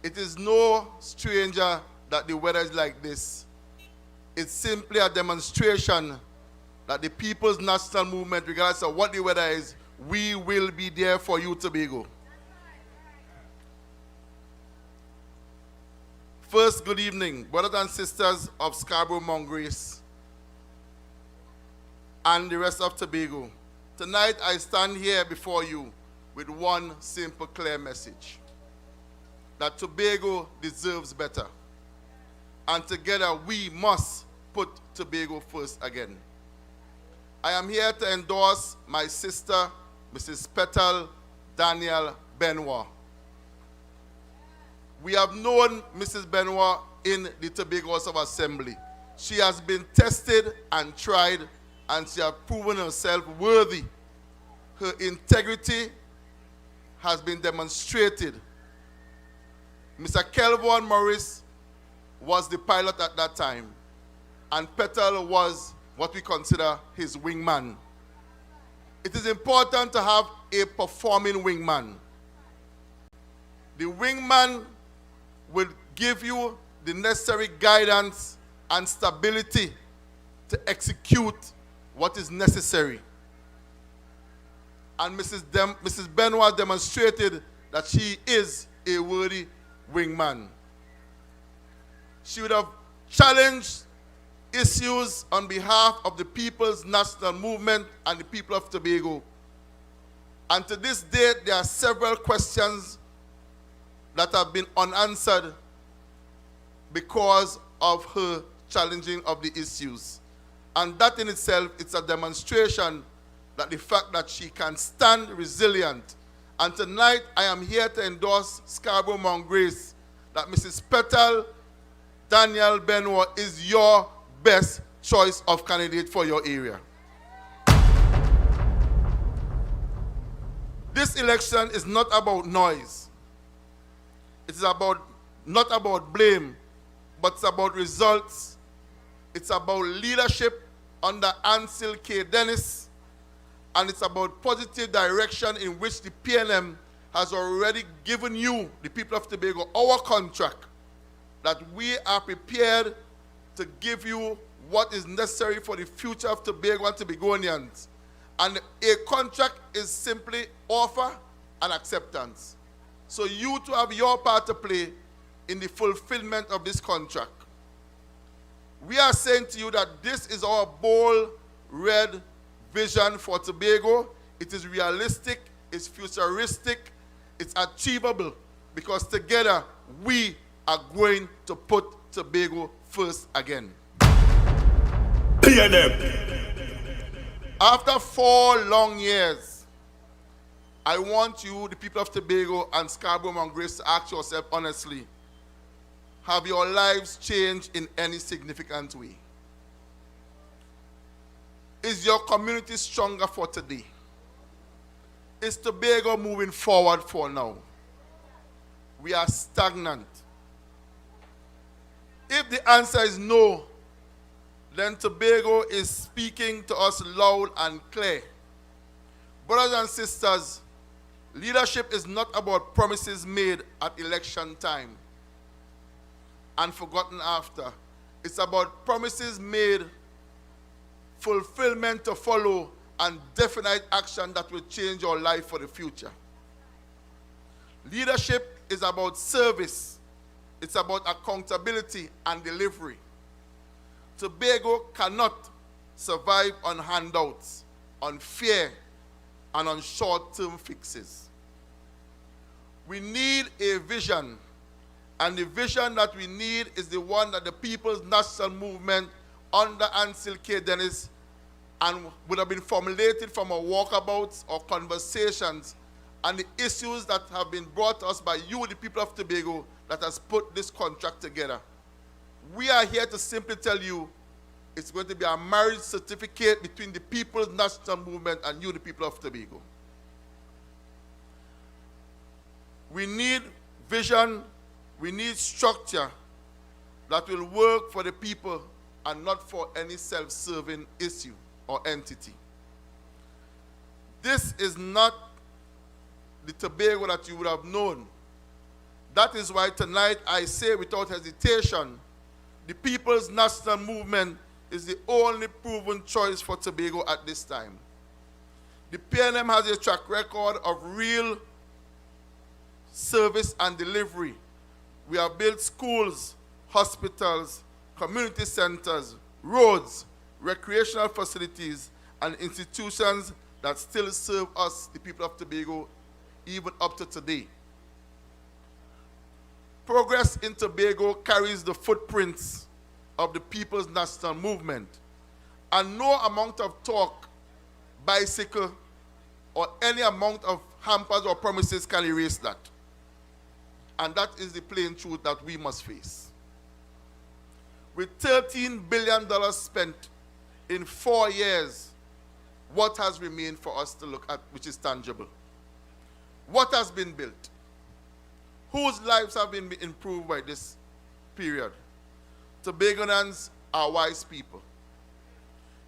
it is no stranger that the weather is like this. It's simply a demonstration that the People's National Movement, regardless of what the weather is, we will be there for you, Tobago. First, good evening, brothers and sisters of Scarborough, Mount Grace, and the rest of Tobago. Tonight, I stand here before you with one simple, clear message, that Tobago deserves better. And together, we must put Tobago first again. I am here to endorse my sister, Mrs. Petal Daniel Benoit. We have known Mrs. Benoit in the Tobago House of Assembly. She has been tested and tried, and she has proven herself worthy. Her integrity has been demonstrated. Mr. Kelvin Morris was the pilot at that time, and Petal was what we consider his wingman. It is important to have a performing wingman. The wingman will give you the necessary guidance and stability to execute what is necessary. And Mrs. Benoit demonstrated that she is a worthy wingman. She would have challenged issues on behalf of the People's National Movement and the people of Tobago. And to this date, there are several questions that have been unanswered because of her challenging of the issues. And that in itself, it's a demonstration that the fact that she can stand resilient. And tonight, I am here to endorse Scarborough Mount Grace that Mrs. Petal Daniel Benoit is your best choice of candidate for your area. This election is not about noise. It is not about blame, but it's about results. It's about leadership under Ansel K. Dennis, and it's about positive direction in which the PNM has already given you, the people of Tobago, our contract that we are prepared to give you what is necessary for the future of Tobago and Tobagonians. And a contract is simply offer and acceptance. So you to have your part to play in the fulfillment of this contract. We are saying to you that this is our bold red vision for Tobago. It is realistic, it's futuristic, it's achievable, because together we are going to put Tobago first again. After 4 long years, I want you, the people of Tobago and Scarborough and Grace, to ask yourself honestly, have your lives changed in any significant way? Is your community stronger for today? Is Tobago moving forward for now? We are stagnant. If the answer is no, then Tobago is speaking to us loud and clear. Brothers and sisters, leadership is not about promises made at election time and forgotten after. It's about promises made, fulfillment to follow, and definite action that will change your life for the future. Leadership is about service. It's about accountability and delivery. Tobago cannot survive on handouts, on fear, and on short-term fixes. We need a vision, and the vision that we need is the one that the People's National Movement under Ansel K. Dennis and would have been formulated from our walkabouts or conversations and the issues that have been brought to us by you, the people of Tobago, that has put this contract together. We are here to simply tell you it's going to be a marriage certificate between the People's National Movement and you, the people of Tobago. We need vision, we need structure that will work for the people and not for any self-serving issue or entity. This is not the Tobago that you would have known. That is why tonight I say without hesitation, the People's National Movement is the only proven choice for Tobago at this time. The PNM has a track record of real service and delivery. We have built schools, hospitals, community centers, roads, recreational facilities, and institutions that still serve us, the people of Tobago, even up to today. Progress in Tobago carries the footprints of the People's National Movement, and no amount of talk, bicycle, or any amount of hampers or promises can erase that. And that is the plain truth that we must face. With $13 billion spent in 4 years, what has remained for us to look at which is tangible? What has been built? Whose lives have been improved by this period? Tobagonians are wise people.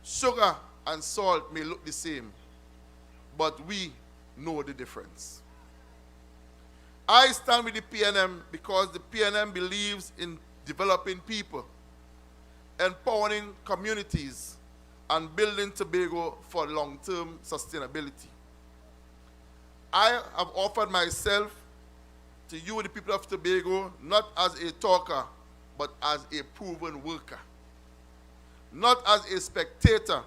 Sugar and salt may look the same, but we know the difference. I stand with the PNM because the PNM believes in developing people, empowering communities, and building Tobago for long-term sustainability. I have offered myself to you, the people of Tobago, not as a talker, but as a proven worker. Not as a spectator,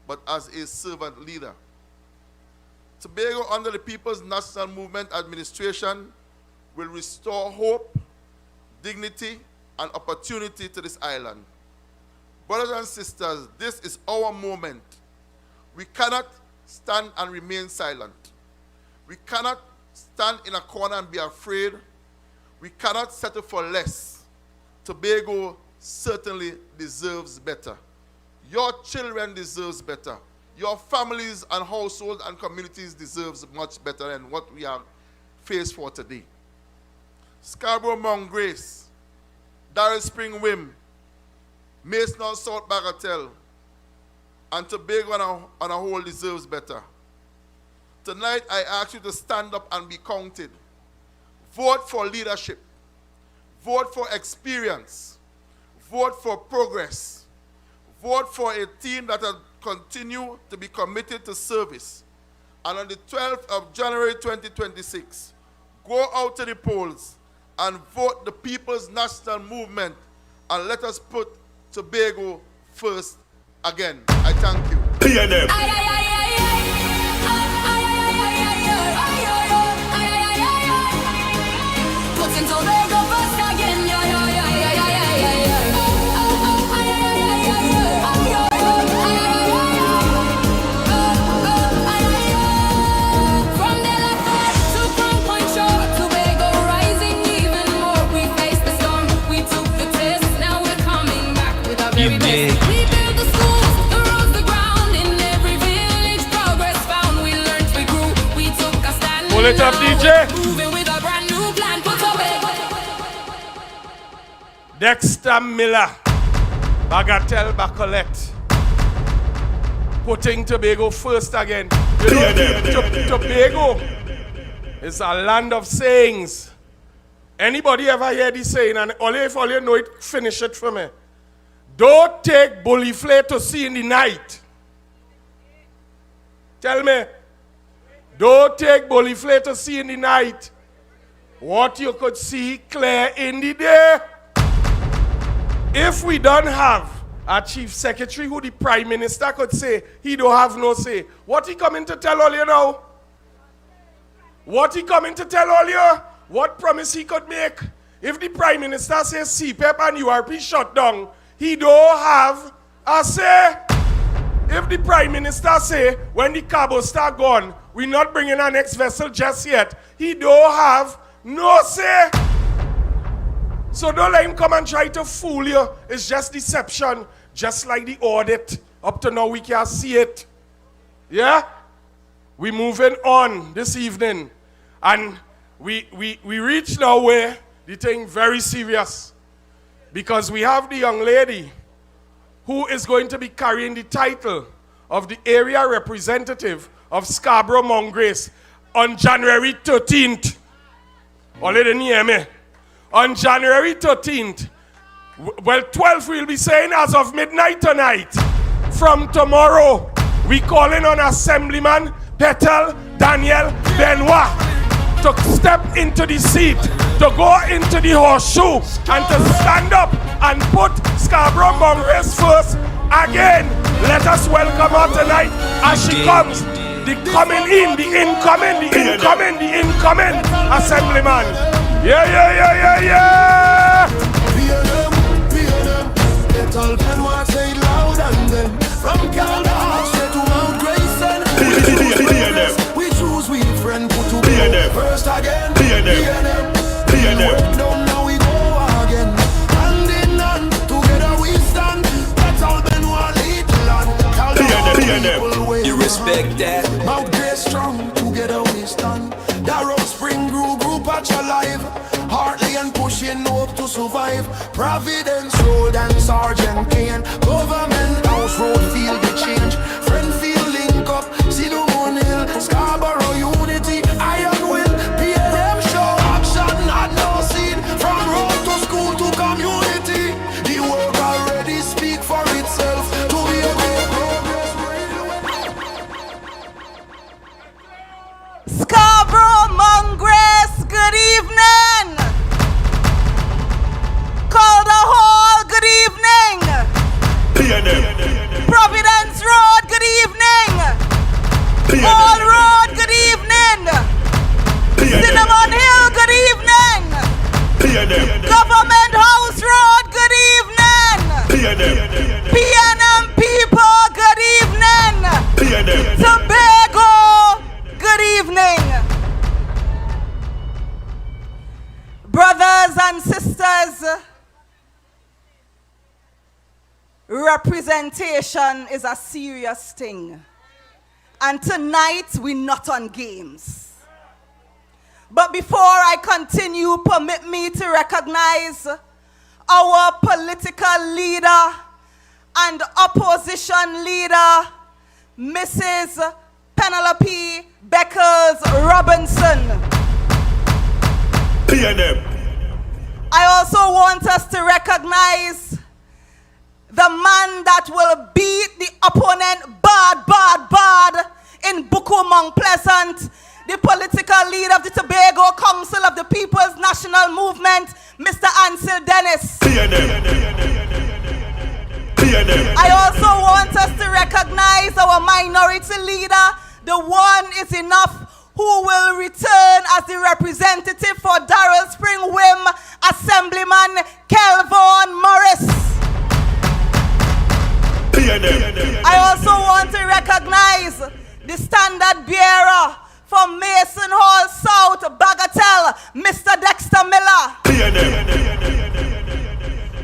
but as a servant leader. Tobago, under the People's National Movement administration, will restore hope, dignity, and opportunity to this island. Brothers and sisters, this is our moment. We cannot stand and remain silent. We cannot stand in a corner and be afraid. We cannot settle for less. Tobago certainly deserves better. Your children deserve better. Your families and households and communities deserve much better than what we are faced for today. Scarborough Mount Grace, Darrell Spring Wim, Mason South Bagatelle, and Tobago on a whole deserves better. Tonight, I ask you to stand up and be counted. Vote for leadership. Vote for experience. Vote for progress. Vote for a team that will continue to be committed to service. And on the 12th of January 2026, go out to the polls and vote the People's National Movement, and let us put Tobago first again. I thank you. Putting Tobago first again, From the left to Crown Point Shore, Tobago rising even more. We faced the storm, we took the test, now we're coming back with our very best. We built the schools, the roads, the ground, in every village progress found. We learned, we grew, we took a stand. Pull it up, DJ. Moving with a brand new plan for Tobago. Dexter Miller, Bagatelle Bacolette, putting Tobago first again. You know, Tobago is a land of sayings. Anybody ever hear this saying? And only if all you know it, finish it for me. Don't take bully flay to see in the night. Tell me. Don't take bully flay to see in the night. What you could see clear in the day. If we don't have a chief secretary who the prime minister could say he don't have no say, what he coming to tell all you now? What he coming to tell all you? What promise he could make? If the prime minister says CPEP and URP shut down, he don't have a say. If the prime minister say when the cabo start gone, we're not bringing our next vessel just yet, he don't have no say. So don't let him come and try to fool you. It's just deception, just like the audit. Up to now we can't see it. Yeah? We're moving on this evening. And we reach now where the thing very serious. Because we have the young lady who is going to be carrying the title of the area representative of Scarborough Mount Grace on January 13th. Only didn't hear me. On January 13th, well, 12th we'll be saying as of midnight tonight. From tomorrow, we calling on Assemblyman Petal Daniel Benoit to step into the seat, to go into the horseshoe, and to stand up and put Scarborough Mount Grace first again. Let us welcome her tonight as she comes. The coming in, the incoming, the incoming, the incoming Assemblyman. Yeah. Petal Benoit say it loud and then from Calder straight to Mount Grayson. We choose we friend put to be first again. Don't now we go again. Hand in hand, together we stand. Petal Benoit lead land. You respect that? Mount Grace strong, together we stand. Darrow Spring group patch alive. Hartley and pushing hope to survive. Providence Road and Sergeant Kane. Government House Road feel the change. Friend feel link up. Cinnamon Hill. Scarborough Unity. Iron Will. PLM show action at no scene. From road to school to community. The work already speak for itself. To be a great progress. Scarborough Mount Grace, good evening. Calder Hall, good evening. Providence Road, good evening. Hall Road, good evening. Cinnamon Hill, good evening. Government House Road, good evening. PNM people, good evening. Tobago, good evening. Brothers and sisters, representation is a serious thing. And tonight, we're not on games. But before I continue, permit me to recognize our political leader and opposition leader, Mrs. Penelope Beckles Robinson. I also want us to recognize the man that will beat the opponent bad in Buku Mount Pleasant, the political leader of the Tobago Council of the People's National Movement, Mr. Ansel Dennis. I also want us to recognize our minority leader, the one is enough, who will return as the representative for Darrell Spring Wim, Assemblyman Kelvon Morris. I also want to recognize the standard bearer for Mason Hall South, Bagatelle, Mr. Dexter Miller.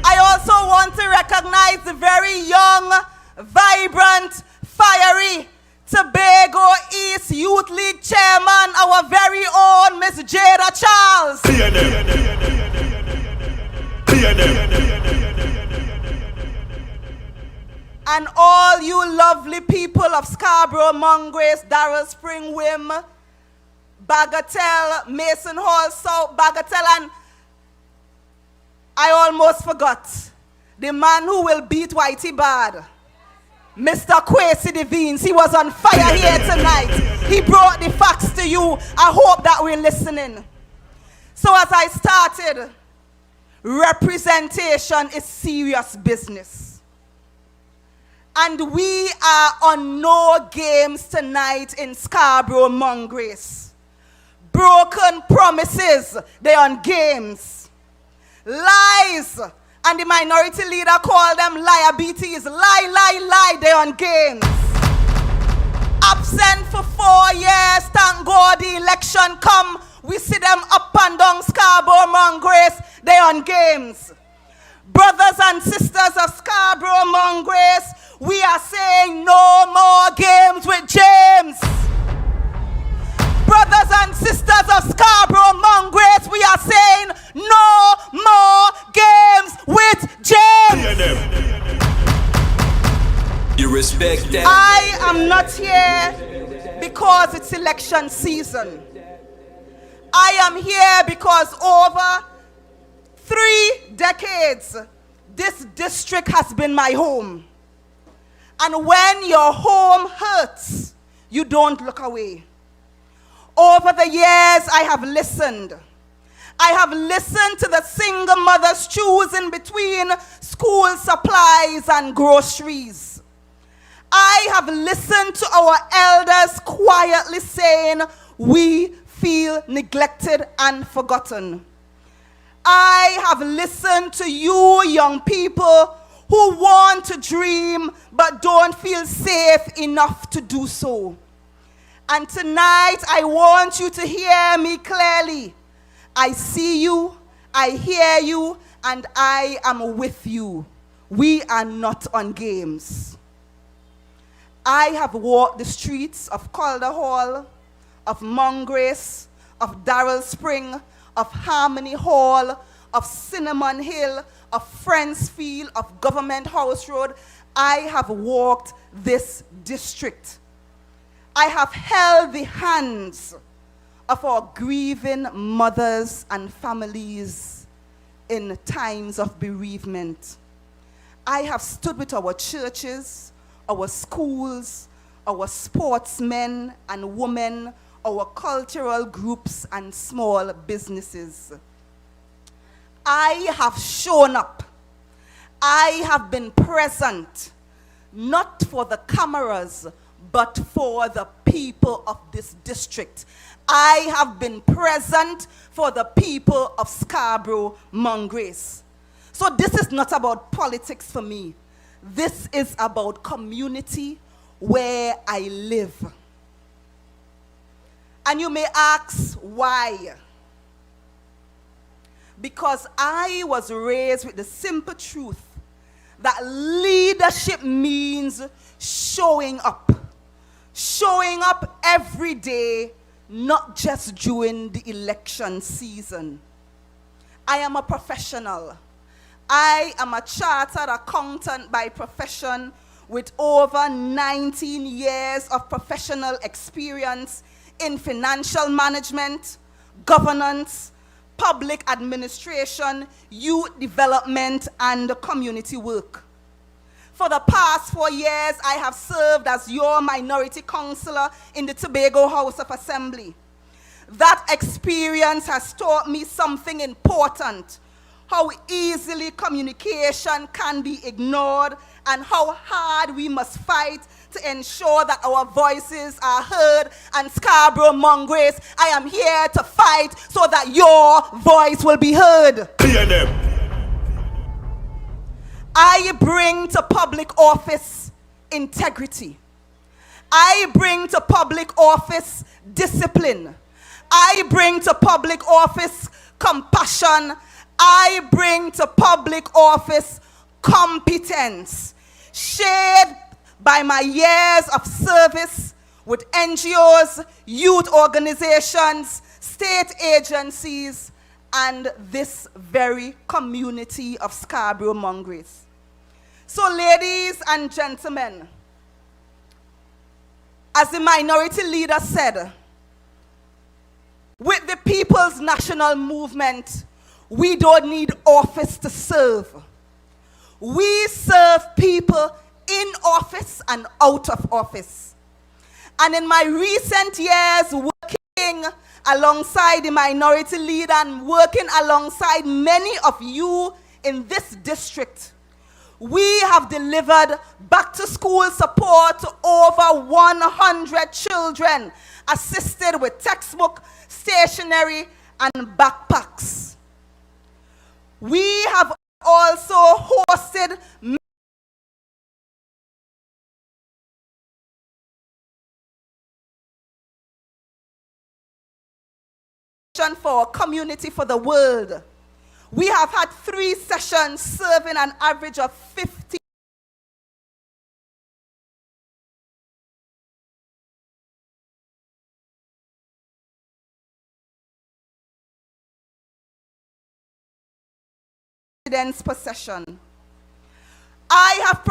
I also want to recognize the very young, vibrant, fiery Tobago East Youth League Chairman, our very own Miss Jada Charles. And all you lovely people of Scarborough, Mongrace, Darrell Spring, Wim, Bagatelle, Mason Hall South, Bagatelle, and I almost forgot the man who will beat Whitey Bad, Mr. Kwesi Devines. He was on fire here tonight. He brought the facts to you. I hope that we're listening. So as I started, representation is serious business. And we are on no games tonight in Scarborough, Mongrace. Broken promises, they're on games. Lies, and the minority leader called them liabilities. Lie, they're on games. Absent for 4 years, thank God the election come. We see them up and down Scarborough, Mongrace, they're on games. Brothers and sisters of Scarborough, Mongrace, we are saying no more games with James. Brothers and sisters of Scarborough, Mongrace, we are saying no more games with James. You respect that? I am not here because it's election season. I am here because over 3 decades, this district has been my home. And when your home hurts, you don't look away. Over the years, I have listened. I have listened to the single mothers choosing between school supplies and groceries. I have listened to our elders quietly saying, we feel neglected and forgotten. I have listened to you young people who want to dream but don't feel safe enough to do so. And tonight, I want you to hear me clearly. I see you, I hear you, and I am with you. We are not on games. I have walked the streets of Calder Hall, of Mongrace, of Darrell Spring, of Harmony Hall, of Cinnamon Hill, of Friendsfield, of Government House Road. I have walked this district. I have held the hands of our grieving mothers and families in times of bereavement. I have stood with our churches, our schools, our sportsmen and women, our cultural groups and small businesses. I have shown up. I have been present, not for the cameras, but for the people of this district. I have been present for the people of Scarborough, Mongrace. So this is not about politics for me. This is about community where I live. And you may ask why. Because I was raised with the simple truth that leadership means showing up. Showing up every day, not just during the election season. I am a professional. I am a chartered accountant by profession with over 19 years of professional experience in financial management, governance, public administration, youth development, and community work. For the past 4 years, I have served as your minority councillor in the Tobago House of Assembly. That experience has taught me something important: how easily communication can be ignored and how hard we must fight to ensure that our voices are heard. And Scarborough Mongrace, I am here to fight so that your voice will be heard. Clear them. I bring to public office integrity. I bring to public office discipline. I bring to public office compassion. I bring to public office competence, shaped by my years of service with NGOs, youth organizations, state agencies, and this very community of Scarborough Mongrace. So, ladies and gentlemen, as the minority leader said, with the People's National Movement, we don't need office to serve. We serve people in office and out of office. And in my recent years working alongside the minority leader and working alongside many of you in this district, we have delivered back to school support to over 100 children, assisted with textbook, stationery, and backpacks. We have also hosted for our community for the world. We have had 3 sessions serving an average of 50 students per session. I have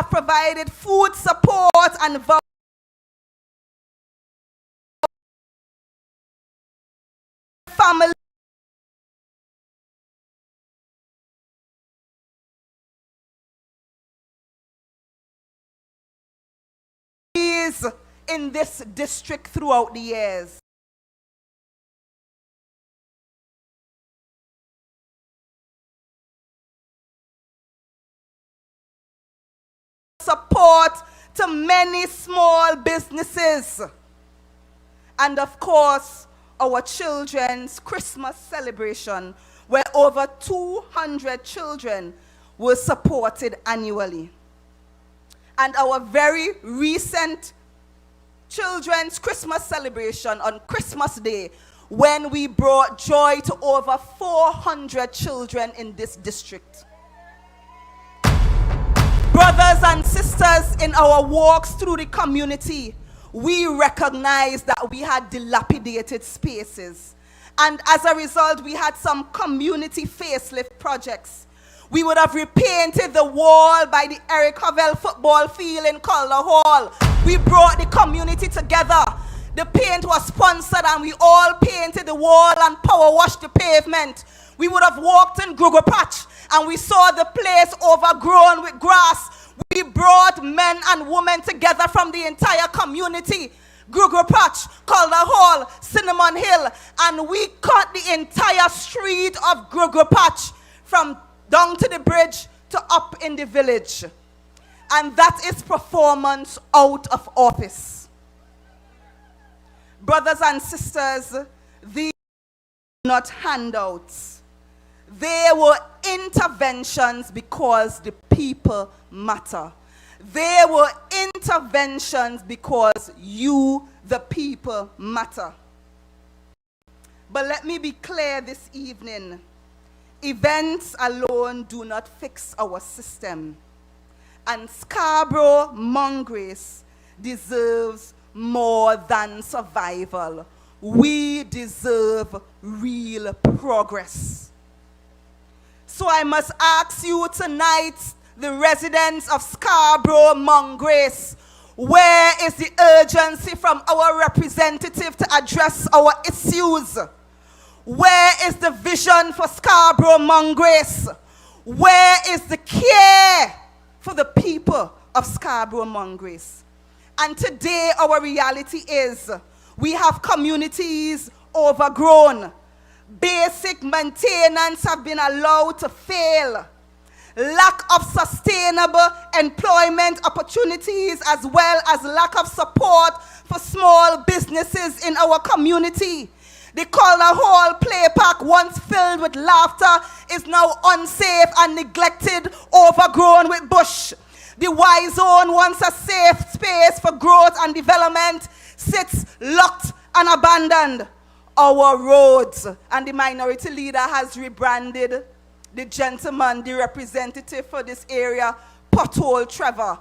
provided food support and family in this district throughout the years. Support to many small businesses, and of course our children's Christmas celebration, where over 200 children were supported annually, and our very recent children's Christmas celebration on Christmas Day, when we brought joy to over 400 children in this district. Brothers and sisters, in our walks through the community, we recognized that we had dilapidated spaces. And as a result, we had some community facelift projects. We would have repainted the wall by the Eric Havel football field in Calder Hall. We brought the community together. The paint was sponsored and we all painted the wall and power washed the pavement. We would have walked in Gruger Patch and we saw the place overgrown with grass. We brought men and women together from the entire community. Gruger Patch, Calder Hall, Cinnamon Hill, and we cut the entire street of Gruger Patch from down to the bridge to up in the village. And that is performance out of office. Brothers and sisters, these were not handouts. They were interventions because the people matter. They were interventions because you, the people, matter. But let me be clear this evening. Events alone do not fix our system. And Scarborough Mongrace deserves more than survival. We deserve real progress. So I must ask you tonight, the residents of Scarborough, Mongrace, where is the urgency from our representative to address our issues? Where is the vision for Scarborough, Mongrace? Where is the care for the people of Scarborough, Mongrace? And today our reality is we have communities overgrown. Basic maintenance have been allowed to fail. Lack of sustainable employment opportunities as well as lack of support for small businesses in our community. The Colner Hall play park, once filled with laughter, is now unsafe and neglected, overgrown with bush. The Y Zone, once a safe space for growth and development, sits locked and abandoned. Our roads, and the minority leader has rebranded the gentleman, the representative for this area, Pothole Trevor.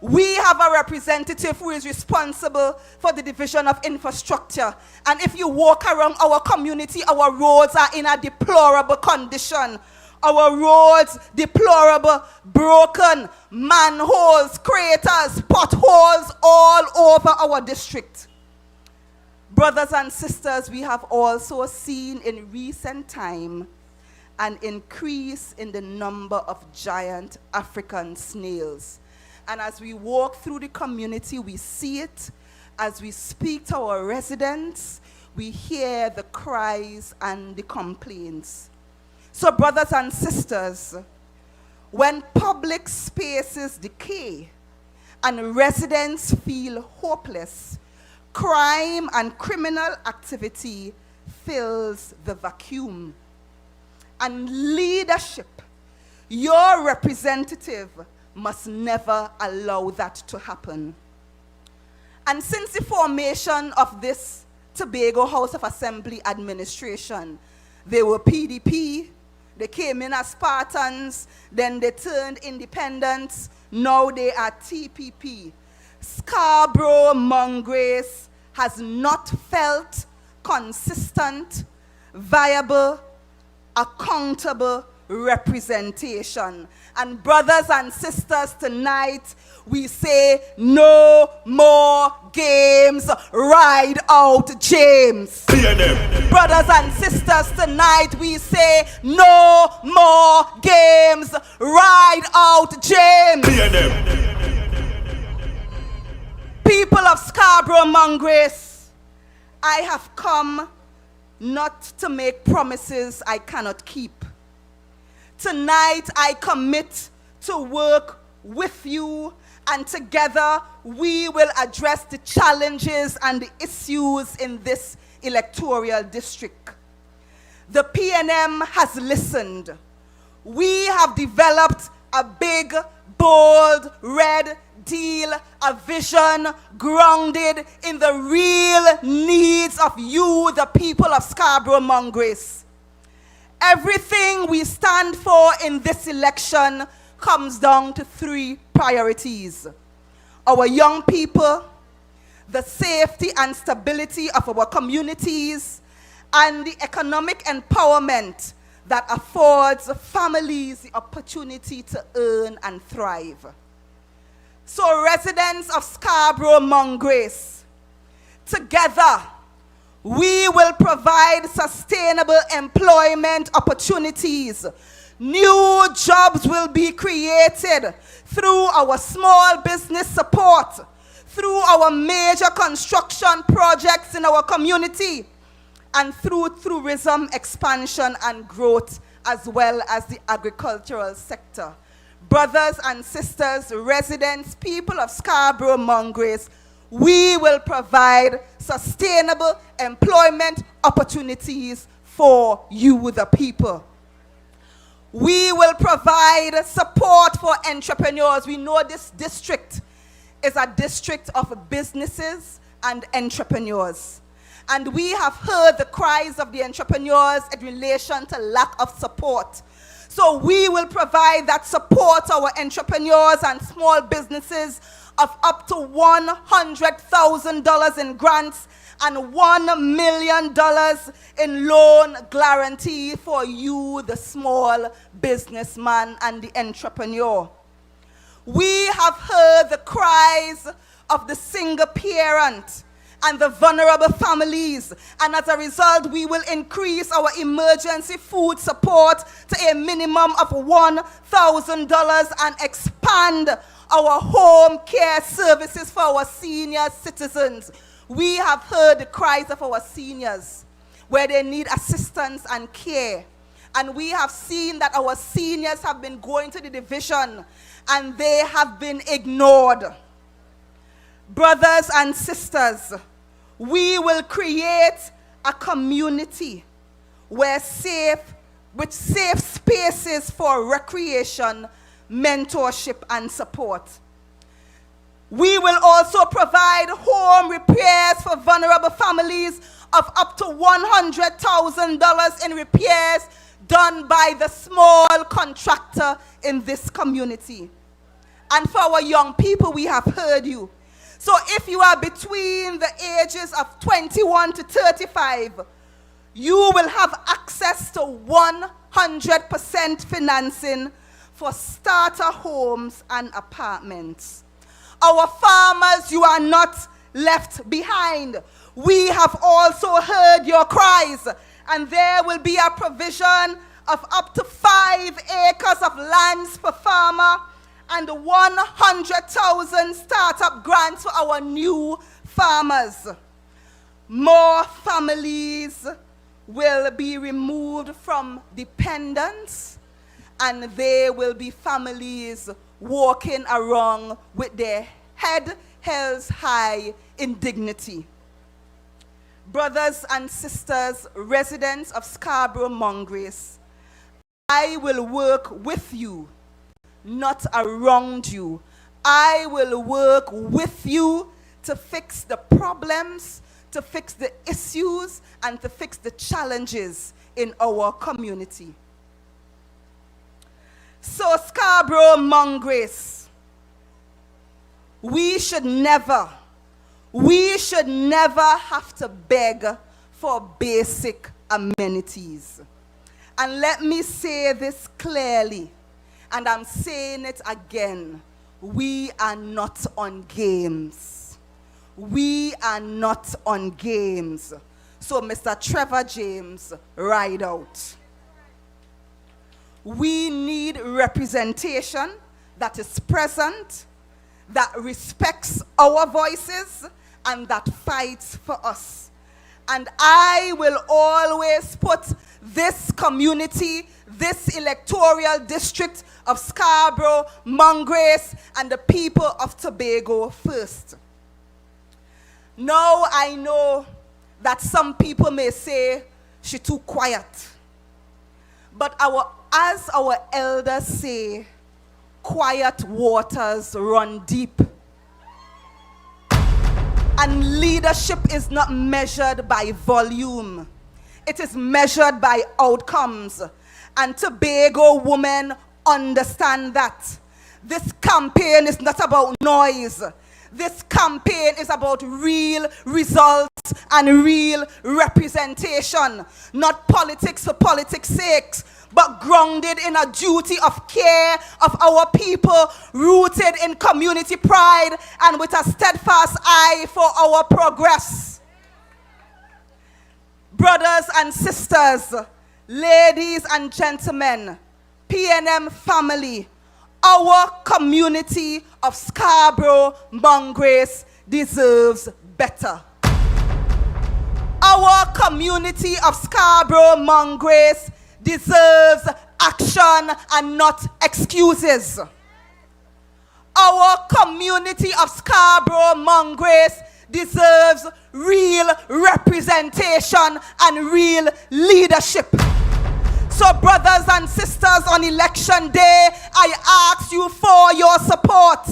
We have a representative who is responsible for the division of infrastructure. And if you walk around our community, our roads are in a deplorable condition. Our roads, deplorable, broken, manholes, craters, potholes all over our district. Brothers and sisters, we have also seen in recent time an increase in the number of giant African snails. And as we walk through the community, we see it. As we speak to our residents, we hear the cries and the complaints. So brothers and sisters, when public spaces decay and residents feel hopeless, crime and criminal activity fills the vacuum. And leadership, your representative, must never allow that to happen. And since the formation of this Tobago House of Assembly administration, they were PDP, they came in as Spartans, then they turned independents, now they are TPP. Scarborough, Mongrace has not felt consistent, viable, accountable representation. And brothers and sisters, tonight we say no more games, ride out James. Brothers and sisters, tonight we say no more games, ride out James. People of Scarborough, Mongrace, I have come not to make promises I cannot keep. Tonight I commit to work with you, and together we will address the challenges and the issues in this electoral district. The PNM has listened. We have developed a big, bold, red deal, a vision grounded in the real needs of you, the people of Scarborough, Mongrace. Everything we stand for in this election comes down to three priorities: our young people, the safety and stability of our communities, and the economic empowerment that affords families the opportunity to earn and thrive. So residents of Scarborough, Mongrace, together we will provide sustainable employment opportunities. New jobs will be created through our small business support, through our major construction projects in our community, and through tourism expansion and growth, as well as the agricultural sector. Brothers and sisters, residents, people of Scarborough, Mongrace, we will provide sustainable employment opportunities for you, the people. We will provide support for entrepreneurs. We know this district is a district of businesses and entrepreneurs. And we have heard the cries of the entrepreneurs in relation to lack of support. So we will provide that support to our entrepreneurs and small businesses of up to $100,000 in grants and $1 million in loan guarantee for you, the small businessman and the entrepreneur. We have heard the cries of the single parent and the vulnerable families, and as a result, we will increase our emergency food support to a minimum of $1,000 and expand our home care services for our senior citizens. We have heard the cries of our seniors where they need assistance and care. And we have seen that our seniors have been going to the division and they have been ignored. Brothers and sisters, we will create a community with safe spaces for recreation, mentorship, and support. We will also provide home repairs for vulnerable families of up to $100,000 in repairs done by the small contractor in this community. And for our young people, we have heard you. So if you are between the ages of 21 to 35, you will have access to 100% financing for starter homes and apartments. Our farmers, you are not left behind. We have also heard your cries, and there will be a provision of up to 5 acres of lands per farmer and 100,000 startup grants for our new farmers. More families will be removed from dependence, and they will be families walking around with their head held high in dignity. Brothers and sisters, residents of Scarborough, Mongrace, I will work with you, not around you. I will work with you to fix the problems, to fix the issues, and to fix the challenges in our community. So Scarborough, Mongrace, we should never have to beg for basic amenities. And let me say this clearly, and I'm saying it again, we are not on games. We are not on games. So Mr. Trevor James, ride out. We need representation that is present, that respects our voices, and that fights for us. And I will always put this community, this electoral district of Scarborough, Mongrace, and the people of Tobago first. Now I know that some people may say she's too quiet. But as our elders say, quiet waters run deep. And leadership is not measured by volume. It is measured by outcomes. And Tobago women understand that. This campaign is not about noise. This campaign is about real results and real representation. Not politics for politics' sake, but grounded in a duty of care of our people, rooted in community pride and with a steadfast eye for our progress. Brothers and sisters, ladies and gentlemen, PNM family, our community of Scarborough, Mongrace deserves better. Our community of Scarborough, Mongrace deserves action and not excuses. Our community of Scarborough, Mongrace deserves real representation and real leadership. So brothers and sisters, on election day, I ask you for your support.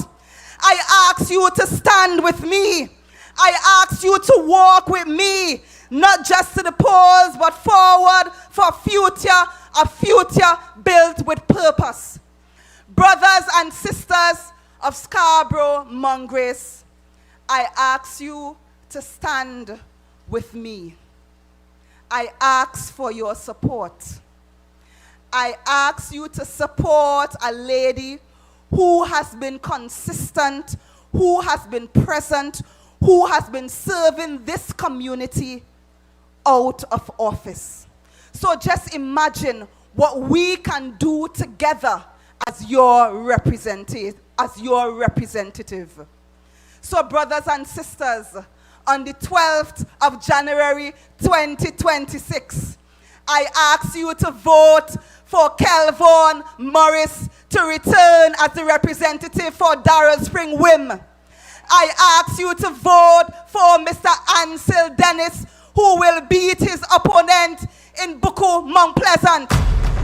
I ask you to stand with me. I ask you to walk with me, not just to the polls, but forward for a future built with purpose. Brothers and sisters, of Scarborough Mongrace, I ask you to stand with me. I ask for your support. I ask you to support a lady who has been consistent, who has been present, who has been serving this community out of office. So just imagine what we can do together as your representative. So brothers and sisters, on the 12th of January 2026, I ask you to vote for Kelvon Morris to return as the representative for Darrell Spring Wim. I ask you to vote for Mr. Ansel Dennis, who will beat his opponent in Buku, Mount Pleasant.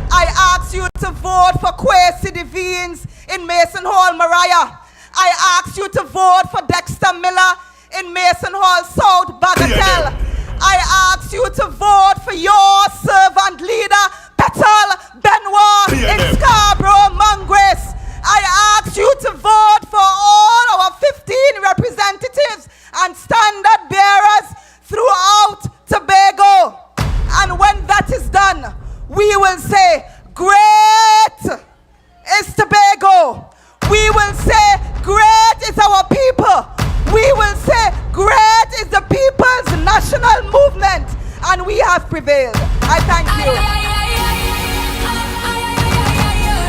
I ask you to vote for Kwesi Devines in Mason Hall, Mariah. I ask you to vote for Dexter Miller in Mason Hall South, Bagatelle. I ask you to vote for your servant leader, Petal Benoit in Scarborough Mongrace. I ask you to vote for all our 15 representatives and standard bearers throughout Tobago. And when that is done, we will say, great is Tobago. We will say, great is our people. We will say, great is the people's national movement. And we have prevailed. I thank you.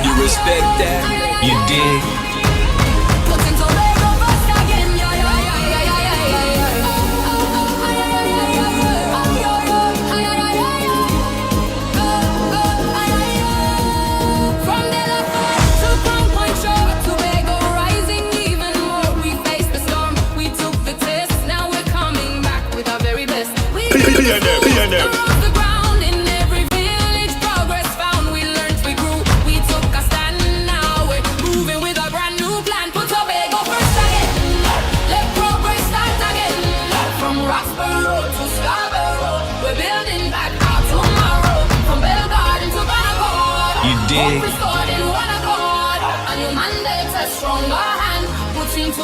You respect that? You dig?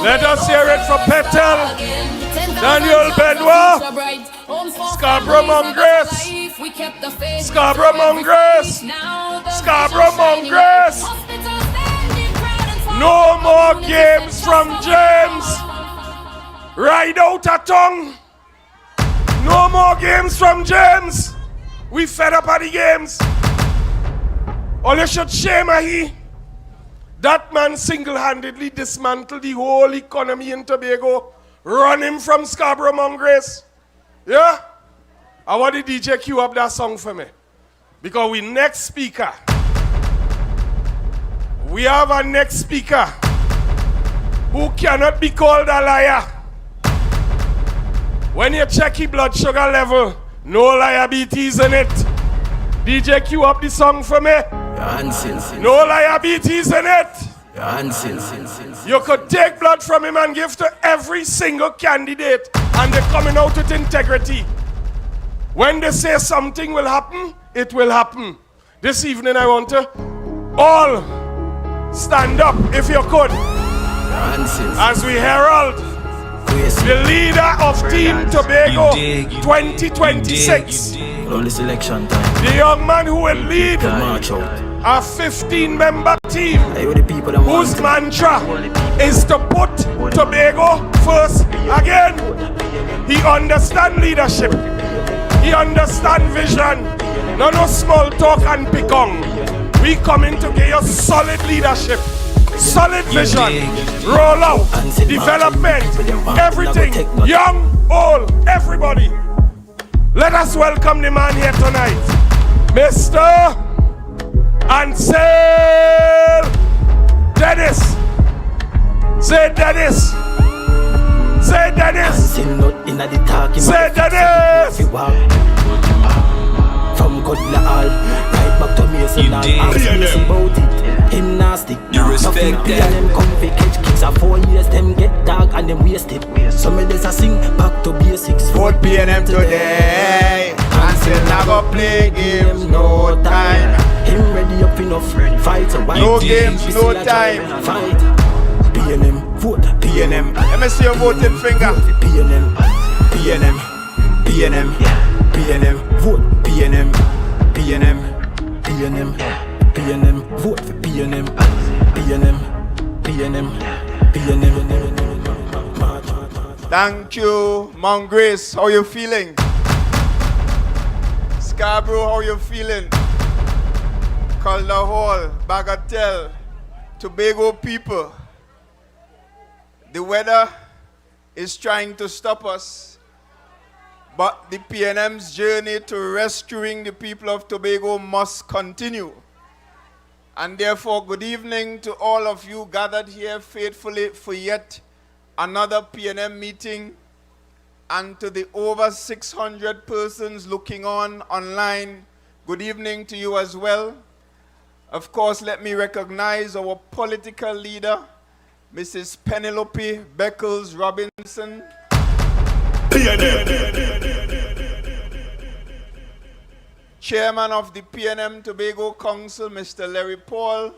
Let us hear it from Petal, Daniel Benoit, Scarborough Mongrace, Scarborough Mongrace, Scarborough Mongrace. No more games from James. Ride out a tongue. No more games from James. We fed up at the games. All you should shame he. That man single-handedly dismantled the whole economy in Tobago. Run him from Scarborough Mongrace. Yeah? I want the DJ cue up that song for me. Because we next speaker. We have a next speaker who cannot be called a liar. When you check his blood sugar level, no diabetes in it. DJ cue up the song for me. No diabetes in it. You could take blood from him and give to every single candidate, and they're coming out with integrity. When they say something will happen, it will happen. This evening I want to all stand up, if you could, as we herald the leader of Team Tobago 2026. The young man who will lead a 15-member team whose mantra is to put Tobago first again. He understands leadership. He understands vision. No small talk and picong. We coming to give you solid leadership, solid vision, roll out, development, everything, young, old, everybody. Let us welcome the man here tonight, Mr. Ansel Dennis. Say Dennis. Say Dennis. Say Dennis. From Godla Hall, right back to Mason Hall. Ask me about it. Gymnastic. You respect that? Them comfy catch kicks. 4 years them get dark and them wasted. Some of this I sing back to basics. 4 p.m. today. Ansel never play games, no time. Him ready up enough fight. No games, no time. Fight. PNM, vote PNM. Let me see your voting finger. Vote for PNM, PNM, PNM, PNM, vote PNM, PNM, PNM, PNM, vote for PNM, PNM, PNM, PNM. Thank you, Mount Grace. How you feeling? Scarborough, how you feeling? Calder Hall, Bagatelle, Tobago people. The weather is trying to stop us, but the PNM's journey to rescuing the people of Tobago must continue. And therefore, good evening to all of you gathered here faithfully for yet another PNM meeting, and to the over 600 persons looking on online, good evening to you as well. Of course, let me recognize our political leader, Mrs. Penelope Beckles Robinson. Chairman of the PNM Tobago Council, Mr. Larry Paul.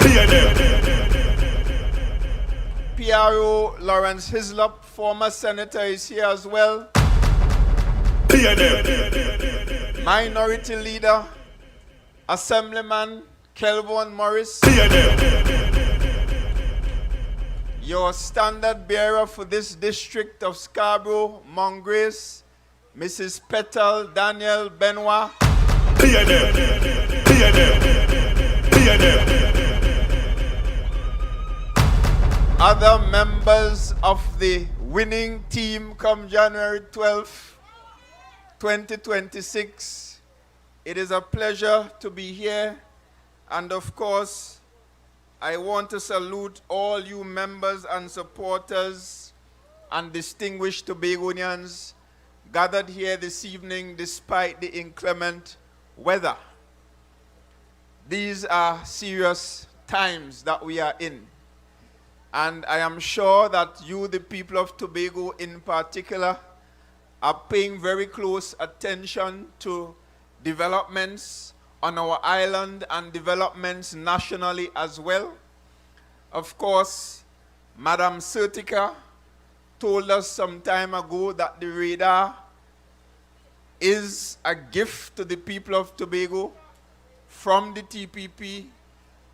PRO Lawrence Hislop, former senator, is here as well. Minority Leader, Assemblyman Kelvin Morris. Your standard bearer for this district of Scarborough, Mount Grace, Mrs. Petal Daniel Benoit. Other members of the winning team come January 12th, 2026. It is a pleasure to be here, and of course, I want to salute all you members and supporters and distinguished Tobagonians gathered here this evening despite the inclement weather. These are serious times that we are in. And I am sure that you, the people of Tobago in particular, are paying very close attention to developments on our island and developments nationally as well. Of course, Madam Sertica told us some time ago that the radar is a gift to the people of Tobago from the TPP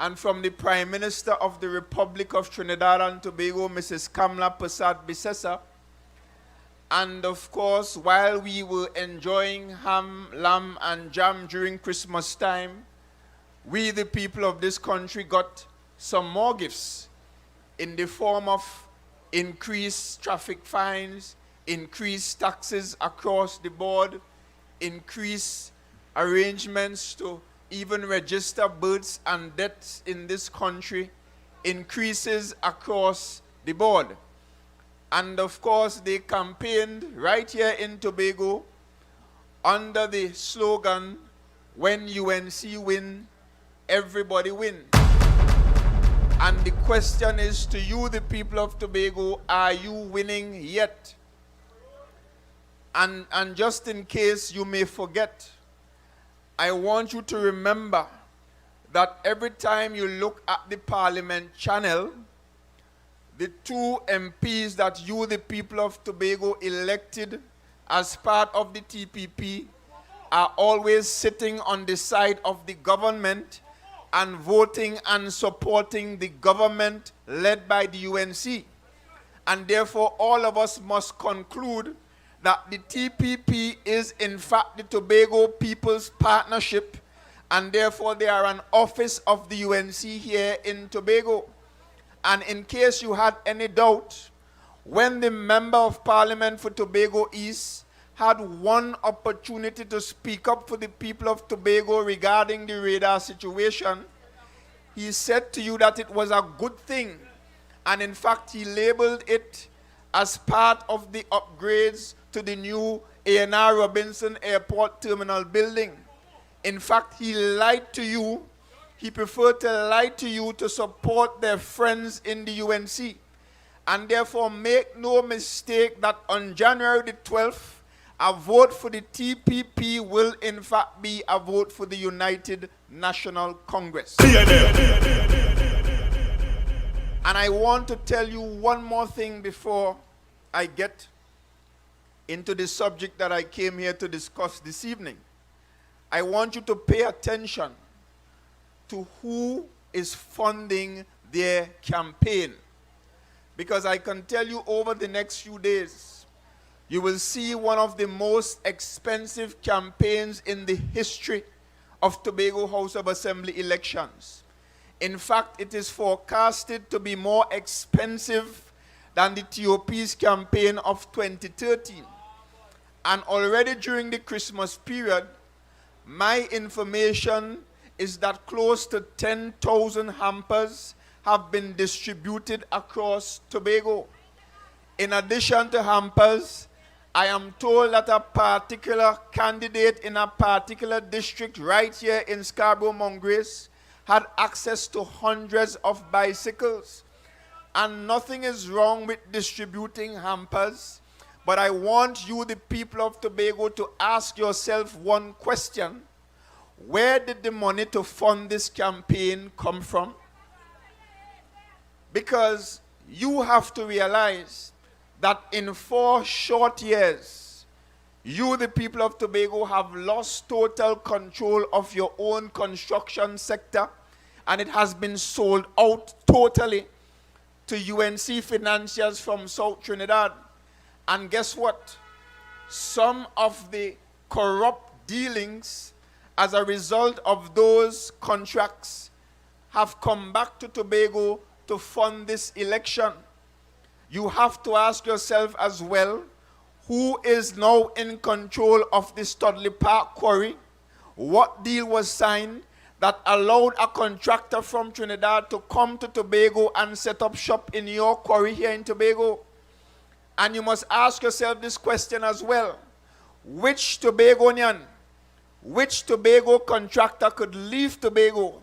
and from the Prime Minister of the Republic of Trinidad and Tobago, Mrs. Kamla Persad-Bissessar. And of course, while we were enjoying ham, lamb, and jam during Christmas time, we, the people of this country, got some more gifts in the form of increased traffic fines, increased taxes across the board, increased arrangements to even register births and deaths in this country, increases across the board. And of course, they campaigned right here in Tobago under the slogan, "When UNC win, everybody win." And the question is to you, the people of Tobago, are you winning yet? And just in case you may forget, I want you to remember that every time you look at the Parliament channel, the two MPs that you, the people of Tobago, elected as part of the TPP are always sitting on the side of the government and voting and supporting the government led by the UNC. And therefore, all of us must conclude that the TPP is in fact the Tobago People's Partnership, and therefore they are an office of the UNC here in Tobago. And in case you had any doubt, when the Member of Parliament for Tobago East had one opportunity to speak up for the people of Tobago regarding the radar situation, he said to you that it was a good thing. And in fact, he labeled it as part of the upgrades to the new A&R Robinson Airport Terminal building. In fact, he lied to you. He preferred to lie to you to support their friends in the UNC. And therefore, make no mistake that on January the 12th, a vote for the TPP will in fact be a vote for the United National Congress. And I want to tell you one more thing before I get into the subject that I came here to discuss this evening. I want you to pay attention to who is funding their campaign. Because I can tell you over the next few days, you will see one of the most expensive campaigns in the history of Tobago House of Assembly elections. In fact, it is forecasted to be more expensive than the TOP's campaign of 2013. And already during the Christmas period, my information is that close to 10,000 hampers have been distributed across Tobago. In addition to hampers, I am told that a particular candidate in a particular district right here in Scarborough-Mongrace had access to hundreds of bicycles. And nothing is wrong with distributing hampers, but I want you, the people of Tobago, to ask yourself one question. Where did the money to fund this campaign come from? Because you have to realize that in 4 short years, you, the people of Tobago, have lost total control of your own construction sector, and it has been sold out totally to UNC financiers from South Trinidad. And guess what? Some of the corrupt dealings as a result of those contracts have come back to Tobago to fund this election. You have to ask yourself as well, who is now in control of the Studley Park quarry? What deal was signed that allowed a contractor from Trinidad to come to Tobago and set up shop in your quarry here in Tobago? And you must ask yourself this question as well. Which Tobagonian, which Tobago contractor could leave Tobago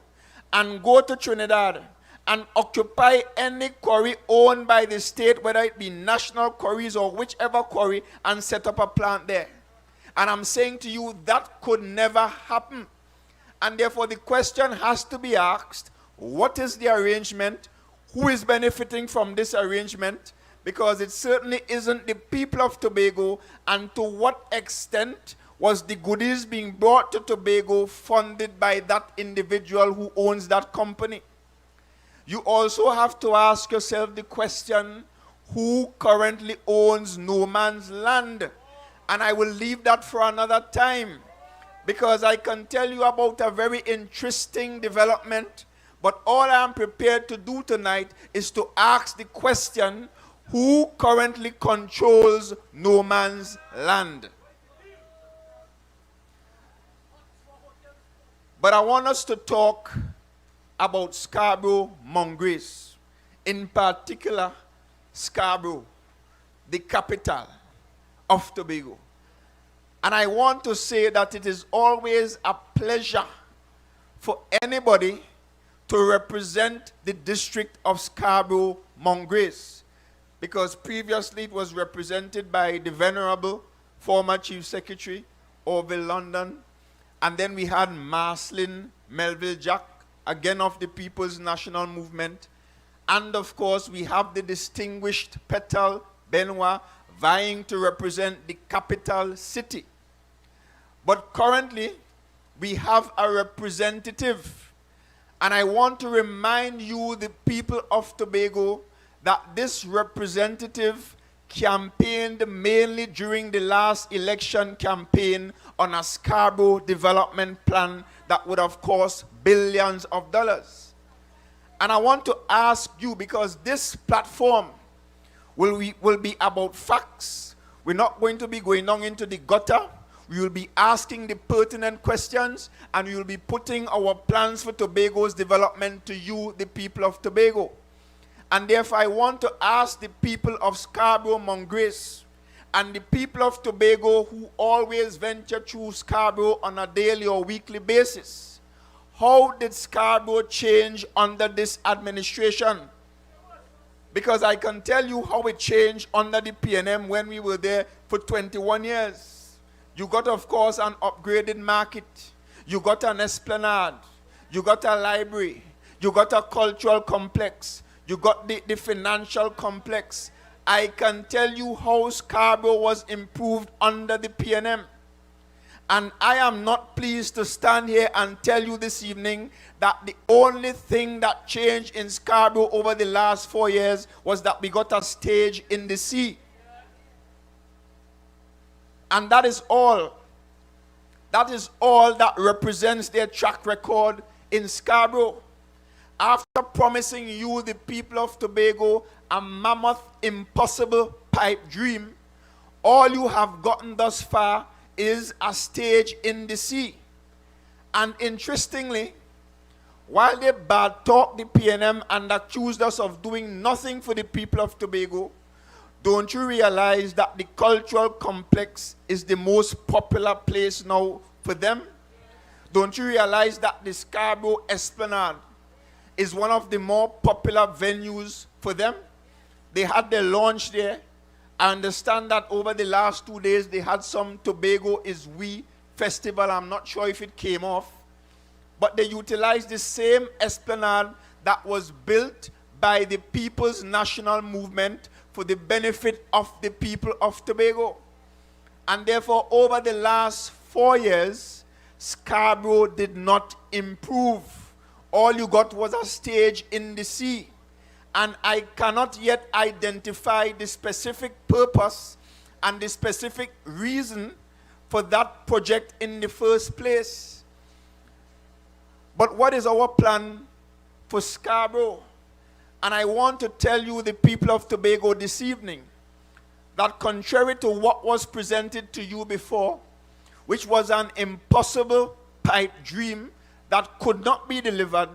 and go to Trinidad and occupy any quarry owned by the state, whether it be national quarries or whichever quarry, and set up a plant there? And I'm saying to you, that could never happen. And therefore the question has to be asked, what is the arrangement? Who is benefiting from this arrangement? Because it certainly isn't the people of Tobago, and to what extent was the goodies being brought to Tobago funded by that individual who owns that company? You also have to ask yourself the question, who currently owns no man's land? And I will leave that for another time, because I can tell you about a very interesting development, but all I am prepared to do tonight is to ask the question, who currently controls no man's land? But I want us to talk about Scarborough-Mongrace, in particular Scarborough, the capital of Tobago. And I want to say that it is always a pleasure for anybody to represent the district of Scarborough-Mongrace, because previously it was represented by the venerable former Chief Secretary Orville London, and then we had Marcelin Melville Jack, again of the People's National Movement, and of course we have the distinguished Petal Benoit vying to represent the capital city. But currently we have a representative, and I want to remind you, the people of Tobago, that this representative campaigned mainly during the last election campaign on a Scarborough development plan that would have cost billions of dollars. And I want to ask you, because this platform will be about facts. We're not going to be going down into the gutter. We will be asking the pertinent questions, and we will be putting our plans for Tobago's development to you, the people of Tobago. And therefore I want to ask the people of Scarborough-Mongrace and the people of Tobago who always venture through Scarborough on a daily or weekly basis, how did Scarborough change under this administration? Because I can tell you how it changed under the PNM when we were there for 21 years. You got, of course, an upgraded market. You got an esplanade. You got a library. You got a cultural complex. You got the financial complex. I can tell you how Scarborough was improved under the PNM. And I am not pleased to stand here and tell you this evening that the only thing that changed in Scarborough over the last 4 years was that we got a stage in the sea. And that is all. That is all that represents their track record in Scarborough. After promising you, the people of Tobago, a mammoth, impossible pipe dream, all you have gotten thus far is a stage in the sea. And interestingly, while they bad talk the PNM and accused us of doing nothing for the people of Tobago, don't you realize that the cultural complex is the most popular place now for them? Don't you realize that the Scarborough Esplanade is one of the more popular venues for them? They had their launch there. I understand that over the last 2 days they had some Tobago is We festival. I'm not sure if it came off. But they utilized the same esplanade that was built by the People's National Movement for the benefit of the people of Tobago. And therefore, over the last 4 years, Scarborough did not improve. All you got was a stage in the sea. And I cannot yet identify the specific purpose and the specific reason for that project in the first place. But what is our plan for Scarborough? And I want to tell you, the people of Tobago, this evening, that contrary to what was presented to you before, which was an impossible pipe dream that could not be delivered,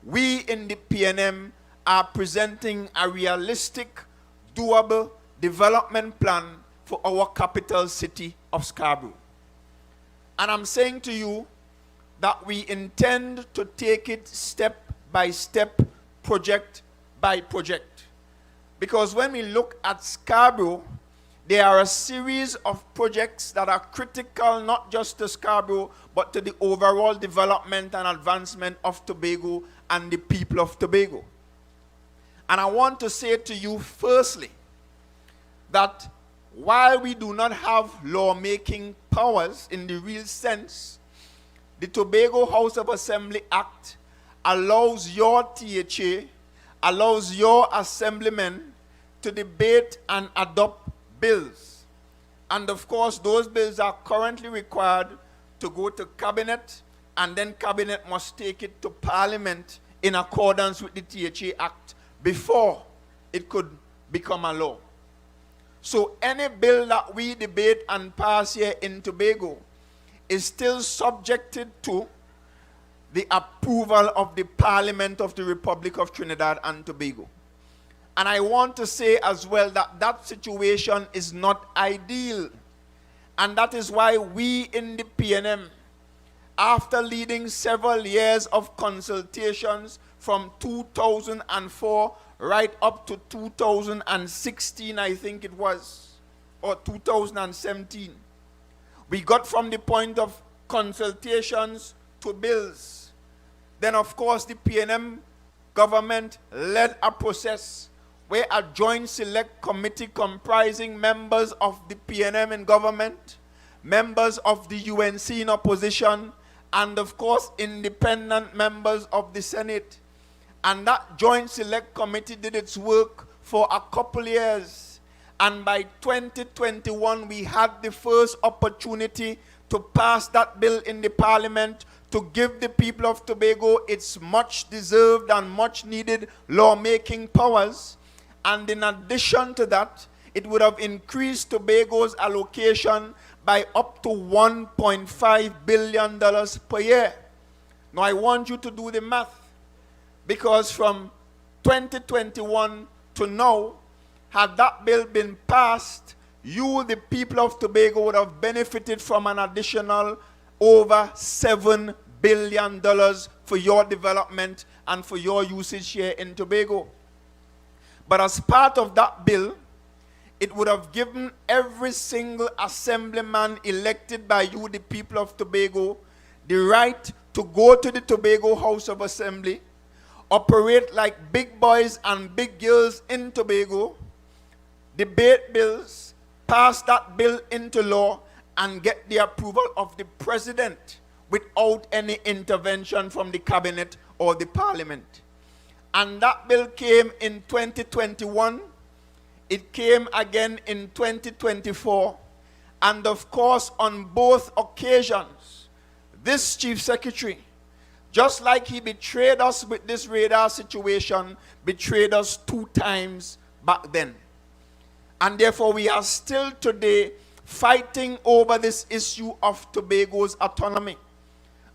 we in the PNM are presenting a realistic, doable development plan for our capital city of Scarborough. And I'm saying to you that we intend to take it step by step, project by project. Because when we look at Scarborough, there are a series of projects that are critical not just to Scarborough, but to the overall development and advancement of Tobago and the people of Tobago. And I want to say to you firstly that while we do not have lawmaking powers in the real sense, the Tobago House of Assembly Act allows your THA, allows your assemblymen to debate and adopt bills. And of course, those bills are currently required to go to Cabinet, and then Cabinet must take it to Parliament in accordance with the THA Act before it could become a law. So any bill that we debate and pass here in Tobago is still subjected to the approval of the Parliament of the Republic of Trinidad and Tobago. And I want to say as well that that situation is not ideal. And that is why we in the PNM, after leading several years of consultations from 2004 right up to 2016, I think it was, or 2017, we got from the point of consultations to bills. Then, of course, the PNM government led a process where a joint select committee comprising members of the PNM in government, members of the UNC in opposition, and of course independent members of the Senate. And that joint select committee did its work for a couple years. And by 2021, we had the first opportunity to pass that bill in the Parliament to give the people of Tobago its much deserved and much needed lawmaking powers. And in addition to that, it would have increased Tobago's allocation by up to $1.5 billion per year. Now I want you to do the math, because from 2021 to now, had that bill been passed, you, the people of Tobago, would have benefited from an additional over $7 billion for your development and for your usage here in Tobago. But as part of that bill, it would have given every single assemblyman elected by you, the people of Tobago, the right to go to the Tobago House of Assembly, operate like big boys and big girls in Tobago, debate bills, pass that bill into law, and get the approval of the president without any intervention from the cabinet or the parliament. And that bill came in 2021. It came again in 2024. And of course, on both occasions, this chief secretary, just like he betrayed us with this radar situation, betrayed us 2 times back then. And therefore, we are still today fighting over this issue of Tobago's autonomy.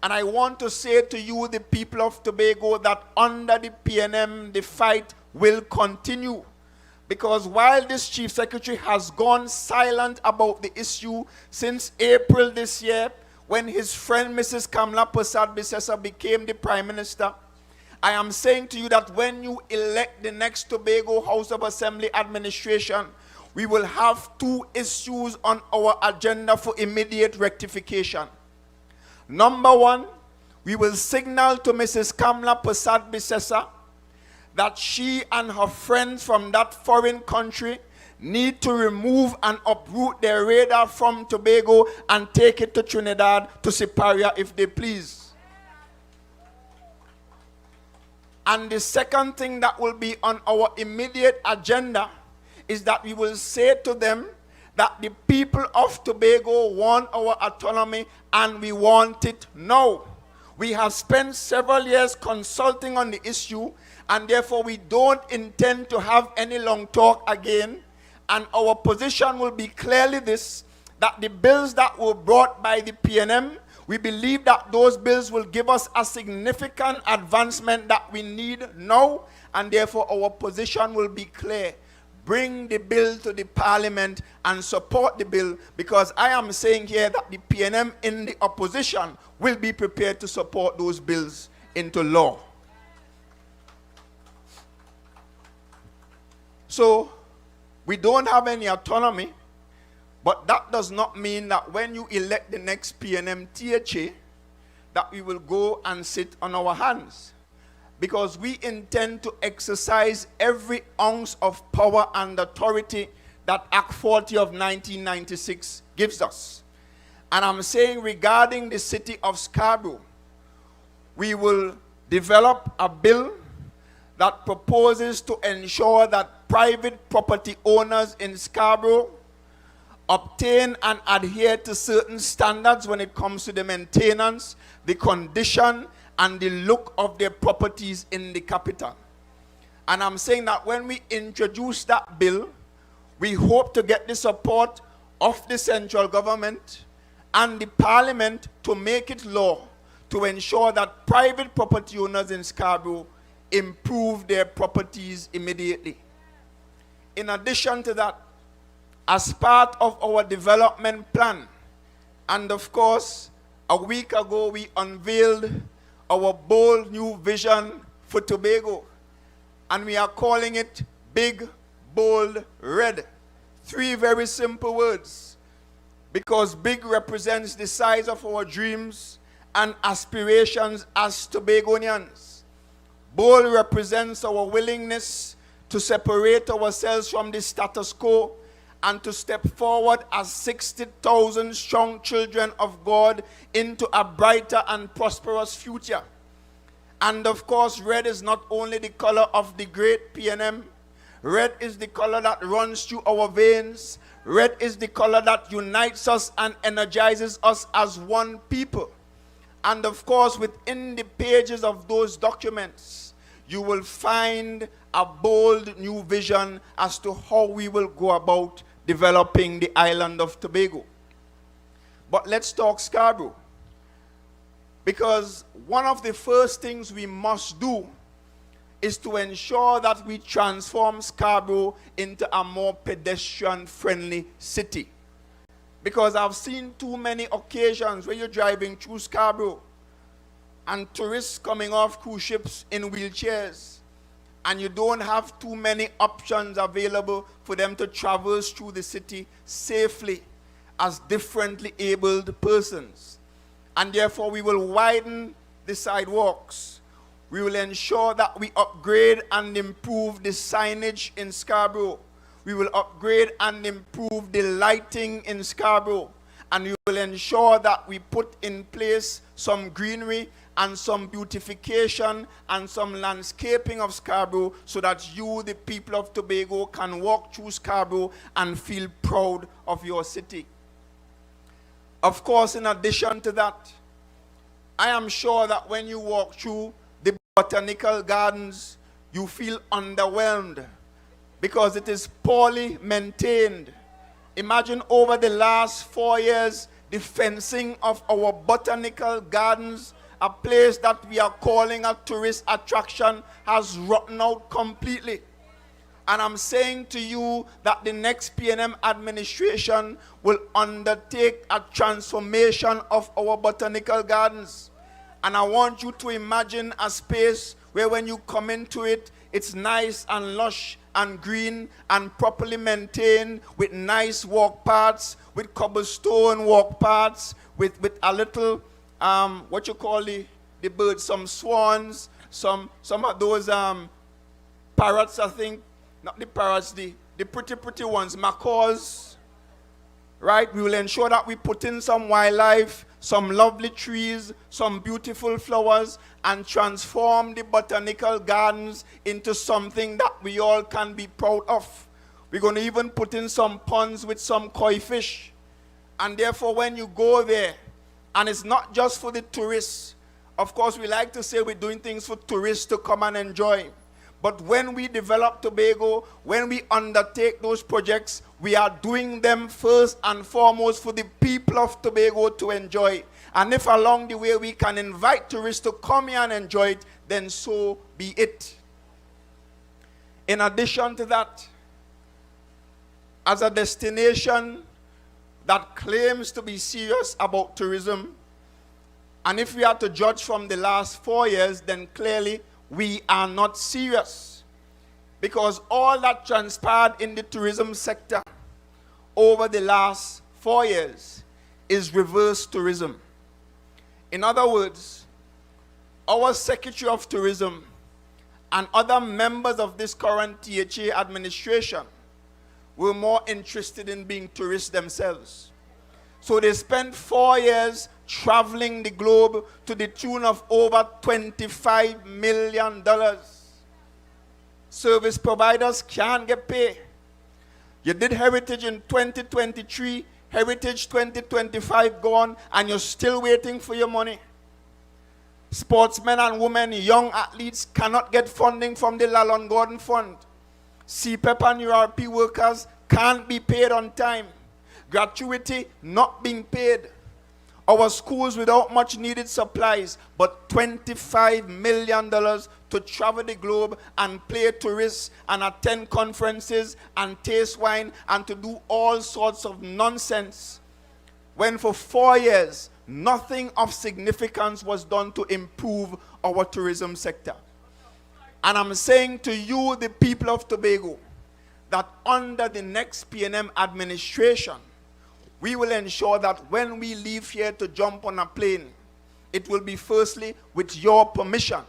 And I want to say to you, the people of Tobago, that under the PNM, the fight will continue. Because while this chief secretary has gone silent about the issue since April this year, when his friend Mrs. Kamla Persad-Bissessar became the prime minister, I am saying to you that when you elect the next Tobago House of Assembly administration, we will have 2 issues on our agenda for immediate rectification. Number 1, we will signal to Mrs. Kamla Persad-Bissessar that she and her friends from that foreign country need to remove and uproot their radar from Tobago and take it to Trinidad, to Siparia, if they please. And the second thing that will be on our immediate agenda is that we will say to them that the people of Tobago want our autonomy and we want it now. We have spent several years consulting on the issue, and therefore we don't intend to have any long talk again. And our position will be clearly this, that the bills that were brought by the PNM, we believe that those bills will give us a significant advancement that we need now, and therefore our position will be clear. Bring the bill to the parliament and support the bill, because I am saying here that the PNM in the opposition will be prepared to support those bills into law. So, we don't have any autonomy, but that does not mean that when you elect the next PNM THA, that we will go and sit on our hands. Because we intend to exercise every ounce of power and authority that Act 40 of 1996 gives us. And I'm saying regarding the city of Scarborough, we will develop a bill that proposes to ensure that private property owners in Scarborough obtain and adhere to certain standards when it comes to the maintenance, the condition, and the look of their properties in the capital. And I'm saying that when we introduce that bill, we hope to get the support of the central government and the parliament to make it law, to ensure that private property owners in Scarborough improve their properties immediately. In addition to that, as part of our development plan, and of course, a week ago we unveiled our bold new vision for Tobago, and we are calling it Big, Bold, Red. 3 very simple words, because big represents the size of our dreams and aspirations as Tobagonians. Bold represents our willingness to separate ourselves from the status quo and to step forward as 60,000 strong children of God into a brighter and prosperous future. And of course, red is not only the color of the great PNM. Red is the color that runs through our veins. Red is the color that unites us and energizes us as one people. And of course, within the pages of those documents, you will find a bold new vision as to how we will go about developing the island of Tobago. But let's talk Scarborough. Because one of the first things we must do is to ensure that we transform Scarborough into a more pedestrian-friendly city. Because I've seen too many occasions where you're driving through Scarborough and tourists coming off cruise ships in wheelchairs, and you don't have too many options available for them to traverse through the city safely as differently abled persons. And therefore we will widen the sidewalks. We will ensure that we upgrade and improve the signage in Scarborough. We will upgrade and improve the lighting in Scarborough. And we will ensure that we put in place some greenery and some beautification and some landscaping of Scarborough so that you, the people of Tobago, can walk through Scarborough and feel proud of your city. Of course, in addition to that, I am sure that when you walk through the botanical gardens, you feel underwhelmed because it is poorly maintained. Imagine over the last 4 years, the fencing of our botanical gardens, a place that we are calling a tourist attraction, has rotten out completely. And I'm saying to you that the next PNM administration will undertake a transformation of our botanical gardens. And I want you to imagine a space where when you come into it, it's nice and lush and green and properly maintained with nice walk paths, with cobblestone walk paths, with a little, what you call the birds, some swans, some of those parrots, I think, not the parrots, the pretty ones, macaws, right? We will ensure that we put in some wildlife, some lovely trees, some beautiful flowers, and transform the botanical gardens into something that we all can be proud of. We're going to even put in some ponds with some koi fish. And therefore, when you go there, and it's not just for the tourists. Of course, we like to say we're doing things for tourists to come and enjoy. But when we develop Tobago, when we undertake those projects, we are doing them first and foremost for the people of Tobago to enjoy. And if along the way we can invite tourists to come here and enjoy it, then so be it. In addition to that, as a destination that claims to be serious about tourism, and if we are to judge from the last 4 years, then clearly we are not serious. Because all that transpired in the tourism sector over the last 4 years is reverse tourism. In other words, our Secretary of Tourism and other members of this current THA administration were more interested in being tourists themselves. So they spent 4 years traveling the globe to the tune of over $25 million. Service providers can't get paid. You did Heritage in 2023, Heritage 2025 gone, and you're still waiting for your money. Sportsmen and women, young athletes cannot get funding from the Lalon Gordon Fund. CPEP and URP workers can't be paid on time. Gratuity not being paid. Our schools without much needed supplies, but $25 million to travel the globe and play tourists and attend conferences and taste wine and to do all sorts of nonsense. When for 4 years, nothing of significance was done to improve our tourism sector. And I'm saying to you, the people of Tobago, that under the next PNM administration, we will ensure that when we leave here to jump on a plane, it will be firstly with your permission.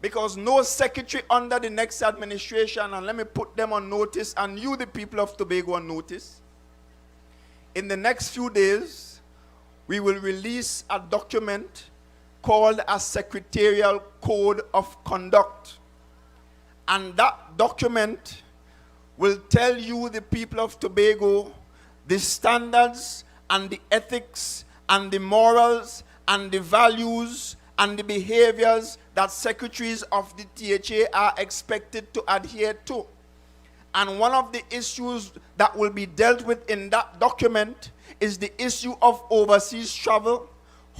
Because no secretary under the next administration, and let me put them on notice, and you, the people of Tobago, on notice, in the next few days, we will release a document called a Secretarial Code of Conduct. And that document will tell you, the people of Tobago, the standards and the ethics and the morals and the values and the behaviors that secretaries of the THA are expected to adhere to. And one of the issues that will be dealt with in that document is the issue of overseas travel,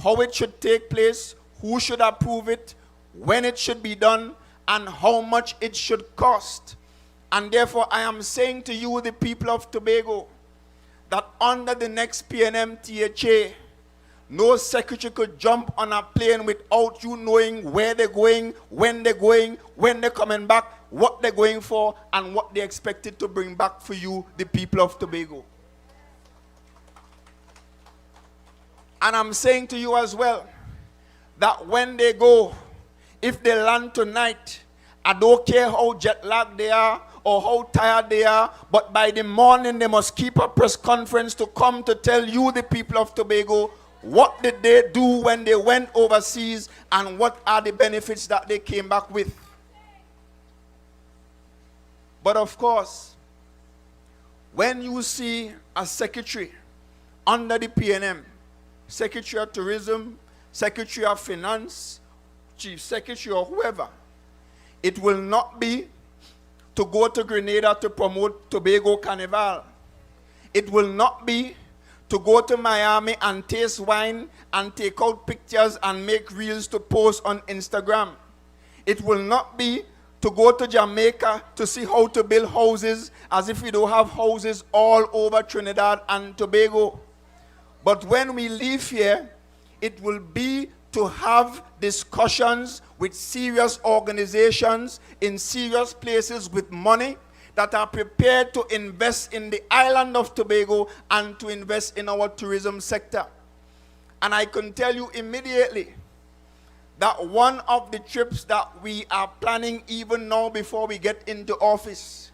how it should take place, who should approve it, when it should be done, and how much it should cost. And therefore, I am saying to you, the people of Tobago, that under the next PNM THA, no secretary could jump on a plane without you knowing where they're going, when they're coming back, what they're going for, and what they're expected to bring back for you, the people of Tobago. And I'm saying to you as well, that when they go, if they land tonight, I don't care how jet lagged they are or how tired they are, but by the morning they must keep a press conference to come to tell you, the people of Tobago, what did they do when they went overseas and what are the benefits that they came back with. But of course, when you see a secretary under the PNM, Secretary of Tourism, Secretary of Finance, Chief Secretary or whoever, it will not be to go to Grenada to promote Tobago Carnival. It will not be to go to Miami and taste wine and take out pictures and make reels to post on Instagram. It will not be to go to Jamaica to see how to build houses as if we don't have houses all over Trinidad and Tobago. But when we leave here, it will be to have discussions with serious organizations in serious places with money that are prepared to invest in the island of Tobago and to invest in our tourism sector. And I can tell you immediately that one of the trips that we are planning even now before we get into office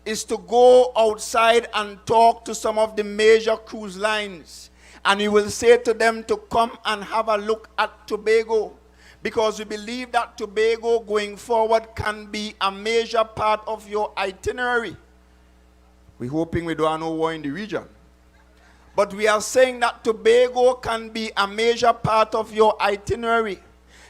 is to go outside and talk to some of the major cruise lines. And we will say to them to come and have a look at Tobago, because we believe that Tobago going forward can be a major part of your itinerary. We're hoping we don't have no war in the region. But we are saying that Tobago can be a major part of your itinerary.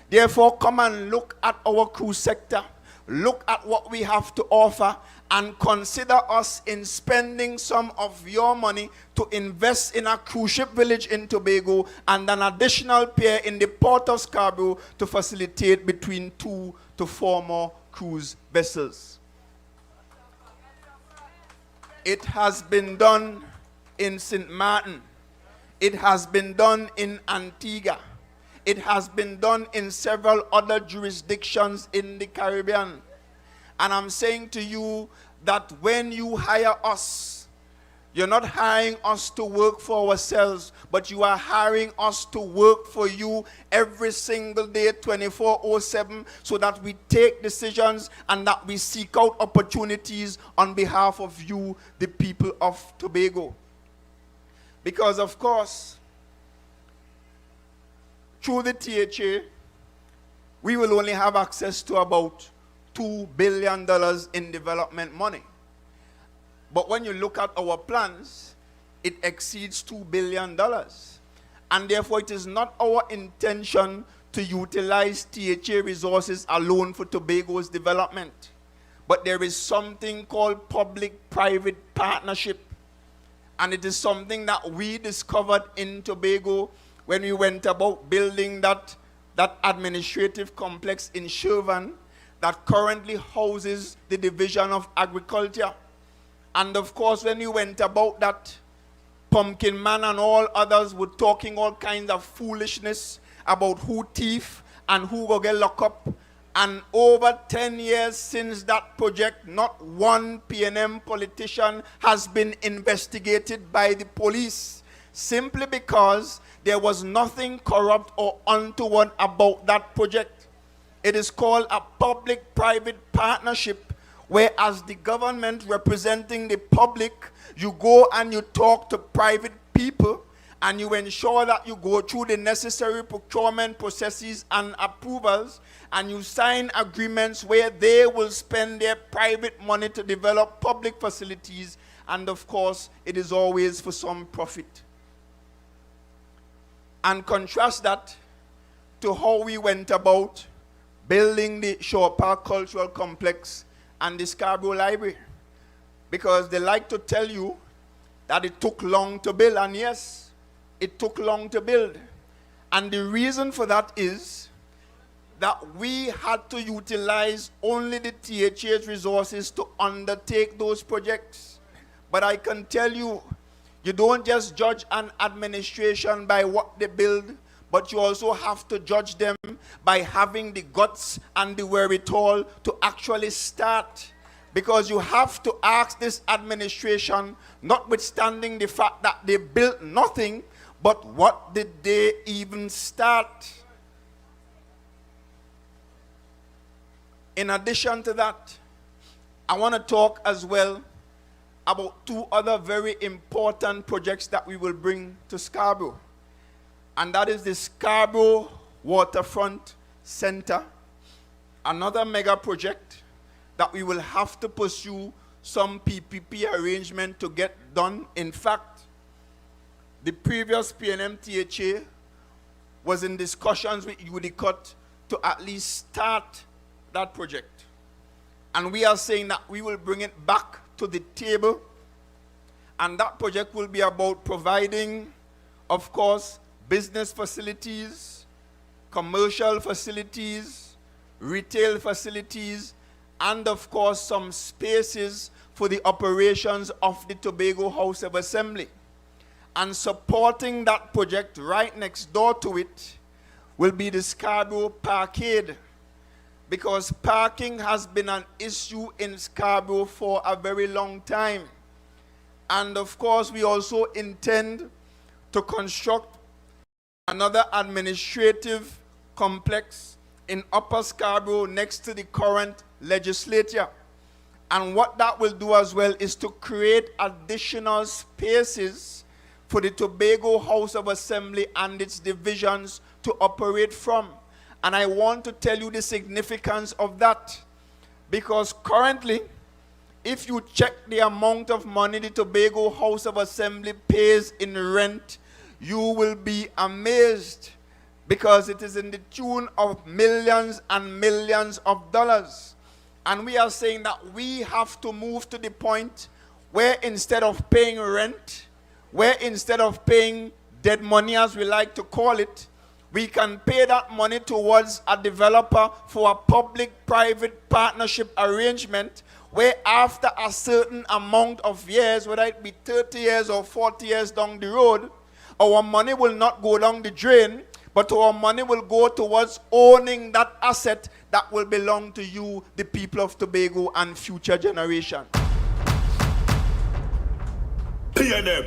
Therefore, come and look at our cruise sector. Look at what we have to offer and consider us in spending some of your money to invest in a cruise ship village in Tobago and an additional pier in the port of Scarborough to facilitate between 2 to 4 more cruise vessels. It has been done in St. Martin. It has been done in Antigua. It has been done in several other jurisdictions in the Caribbean. And I'm saying to you that when you hire us, you're not hiring us to work for ourselves, but you are hiring us to work for you every single day, 24/7, so that we take decisions and that we seek out opportunities on behalf of you, the people of Tobago. Because, of course, through the THA, we will only have access to about $2 billion in development money. But when you look at our plans, it exceeds $2 billion. And therefore, it is not our intention to utilize THA resources alone for Tobago's development. But there is something called public-private partnership. And it is something that we discovered in Tobago when we went about building that administrative complex in Shervan that currently houses the Division of Agriculture. And of course, when we went about that, Pumpkin Man and all others were talking all kinds of foolishness about who thief and who go get locked up. And over 10 years since that project, not one PNM politician has been investigated by the police, simply because there was nothing corrupt or untoward about that project. It is called a public-private partnership, where as the government representing the public, you go and you talk to private people and you ensure that you go through the necessary procurement processes and approvals, and you sign agreements where they will spend their private money to develop public facilities, and of course, it is always for some profit. And contrast that to how we went about building the Shore Park Cultural Complex and the Scarborough Library. Because they like to tell you that it took long to build, and yes, it took long to build. And the reason for that is that we had to utilize only the THA's resources to undertake those projects. But I can tell you, you don't just judge an administration by what they build, but you also have to judge them by having the guts and the wherewithal to actually start. Because you have to ask this administration, notwithstanding the fact that they built nothing, but what did they even start? In addition to that, I want to talk as well about two other very important projects that we will bring to Scarborough. And that is the Scarborough Waterfront Center, another mega project that we will have to pursue some PPP arrangement to get done. In fact, the previous PNMTHA was in discussions with UDICOT to at least start that project. And we are saying that we will bring it back to the table, and that project will be about providing, of course, business facilities, commercial facilities, retail facilities, and of course some spaces for the operations of the Tobago House of Assembly. And supporting that project right next door to it will be the Scarborough Parkade, because parking has been an issue in Scarborough for a very long time. And of course, we also intend to construct another administrative complex in Upper Scarborough next to the current legislature. And what that will do as well is to create additional spaces for the Tobago House of Assembly and its divisions to operate from. And I want to tell you the significance of that, because currently, if you check the amount of money the Tobago House of Assembly pays in rent, you will be amazed, because it is in the tune of millions and millions of dollars. And we are saying that we have to move to the point where instead of paying rent, where instead of paying dead money, as we like to call it, we can pay that money towards a developer for a public-private partnership arrangement, where after a certain amount of years, whether it be 30 years or 40 years down the road, our money will not go down the drain, but our money will go towards owning that asset that will belong to you, the people of Tobago, and future generations. Hear them.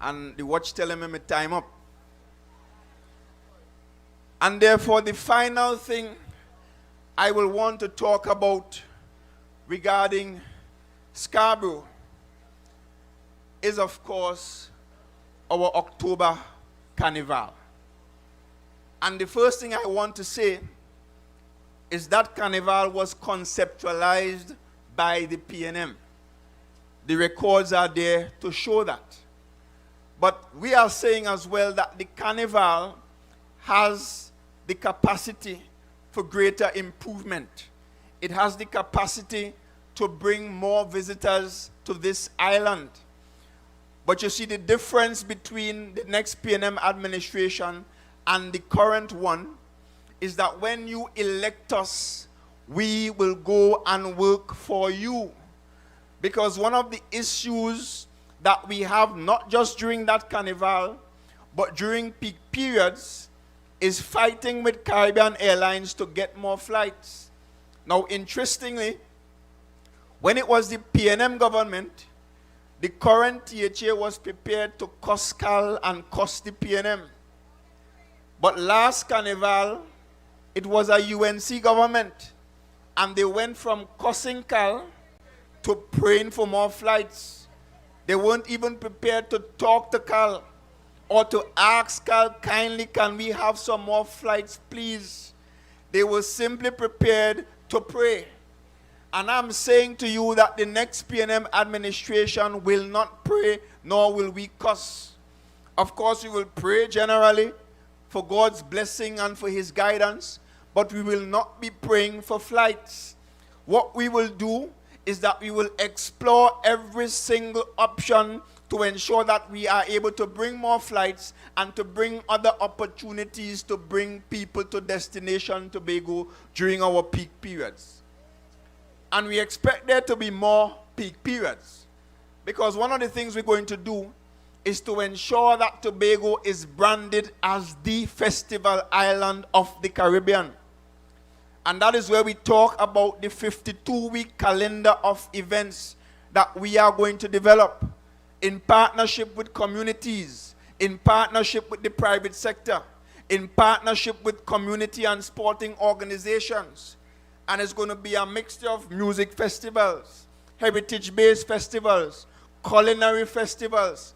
And the watch telling me my time up. And therefore, the final thing I will want to talk about regarding Scarborough is, of course, our October Carnival. And the first thing I want to say is that Carnival was conceptualized by the PNM. The records are there to show that. But we are saying as well that the Carnival has the capacity for greater improvement. It has the capacity to bring more visitors to this island. But you see, the difference between the next PNM administration and the current one is that when you elect us, we will go and work for you. Because one of the issues that we have, not just during that carnival, but during peak periods, is fighting with Caribbean Airlines to get more flights. Now, interestingly, when it was the PNM government, the current THA was prepared to cost CAL and cost the PNM. But last carnival, it was a UNC government, and they went from costing CAL to praying for more flights. They weren't even prepared to talk to CAL or to ask CAL, kindly, can we have some more flights, please? They were simply prepared to pray. And I'm saying to you that the next PNM administration will not pray, nor will we cuss. Of course, we will pray generally for God's blessing and for his guidance, but we will not be praying for flights. What we will do is that we will explore every single option to ensure that we are able to bring more flights and to bring other opportunities to bring people to destination Tobago during our peak periods. And we expect there to be more peak periods, because one of the things we're going to do is to ensure that Tobago is branded as the festival island of the Caribbean. And that is where we talk about the 52-week calendar of events that we are going to develop in partnership with communities, in partnership with the private sector, in partnership with community and sporting organizations. And it's going to be a mixture of music festivals, heritage-based festivals, culinary festivals,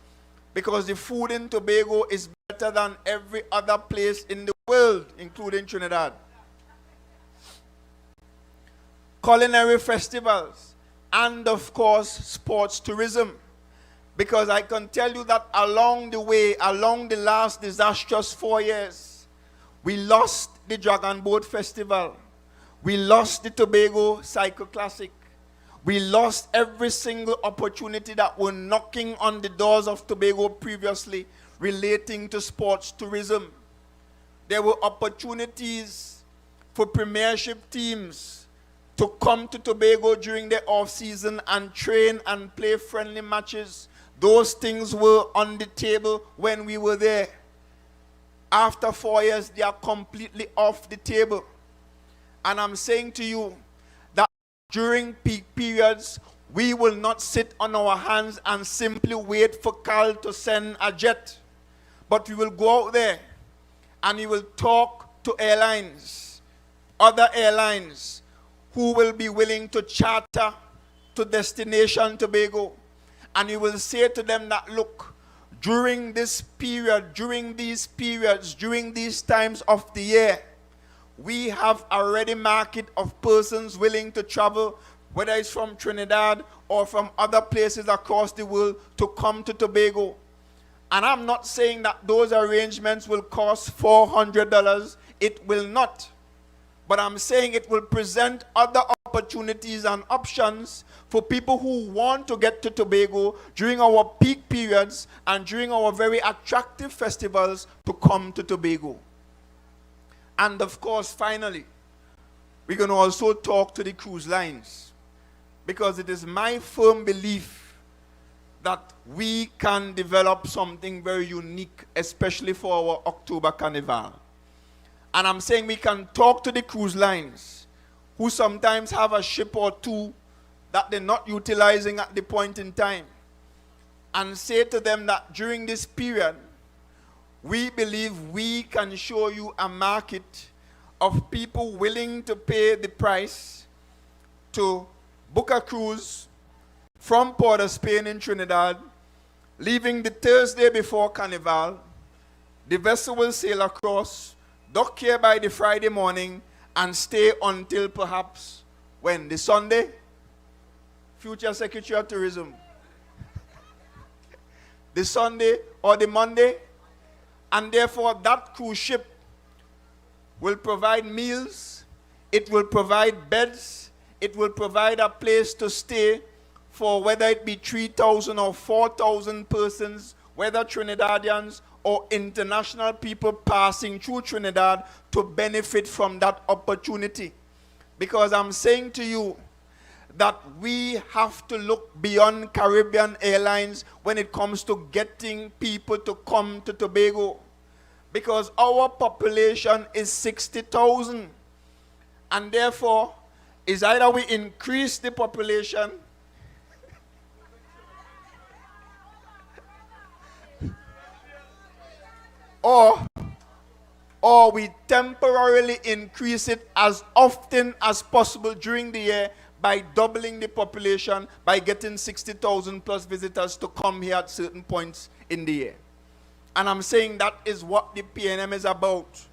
because the food in Tobago is better than every other place in the world, including Trinidad. Culinary festivals, and of course, sports tourism. Because I can tell you that along the way, along the last disastrous 4 years, we lost the Dragon Boat Festival. We lost the Tobago Cycle Classic. We lost every single opportunity that were knocking on the doors of Tobago previously relating to sports tourism. There were opportunities for premiership teams to come to Tobago during the off-season and train and play friendly matches. Those things were on the table when we were there. After 4 years, they are completely off the table. And I'm saying to you that during peak periods, we will not sit on our hands and simply wait for Cal to send a jet. But we will go out there and we will talk to airlines, other airlines, who will be willing to charter to Destination Tobago. And we will say to them that, look, during this period, during these periods, during these times of the year, we have a ready market of persons willing to travel, whether it's from Trinidad or from other places across the world, to come to Tobago. And I'm not saying that those arrangements will cost $400. It will not. But I'm saying it will present other opportunities and options for people who want to get to Tobago during our peak periods and during our very attractive festivals to come to Tobago. And of course, finally, we're going to also talk to the cruise lines, because it is my firm belief that we can develop something very unique, especially for our October Carnival. And I'm saying we can talk to the cruise lines who sometimes have a ship or two that they're not utilizing at the point in time, and say to them that during this period, we believe we can show you a market of people willing to pay the price to book a cruise from Port of Spain in Trinidad, leaving the Thursday before Carnival. The vessel will sail across, dock here by the Friday morning, and stay until perhaps, when? The Sunday? Future Secretary of Tourism. The Sunday or the Monday? And therefore, that cruise ship will provide meals, it will provide beds, it will provide a place to stay for whether it be 3,000 or 4,000 persons, whether Trinidadians or international people passing through Trinidad, to benefit from that opportunity. Because I'm saying to you that we have to look beyond Caribbean Airlines when it comes to getting people to come to Tobago. Because our population is 60,000. And therefore, is either we increase the population or we temporarily increase it as often as possible during the year by doubling the population, by getting 60,000 plus visitors to come here at certain points in the year. And I'm saying that is what the PNM is about.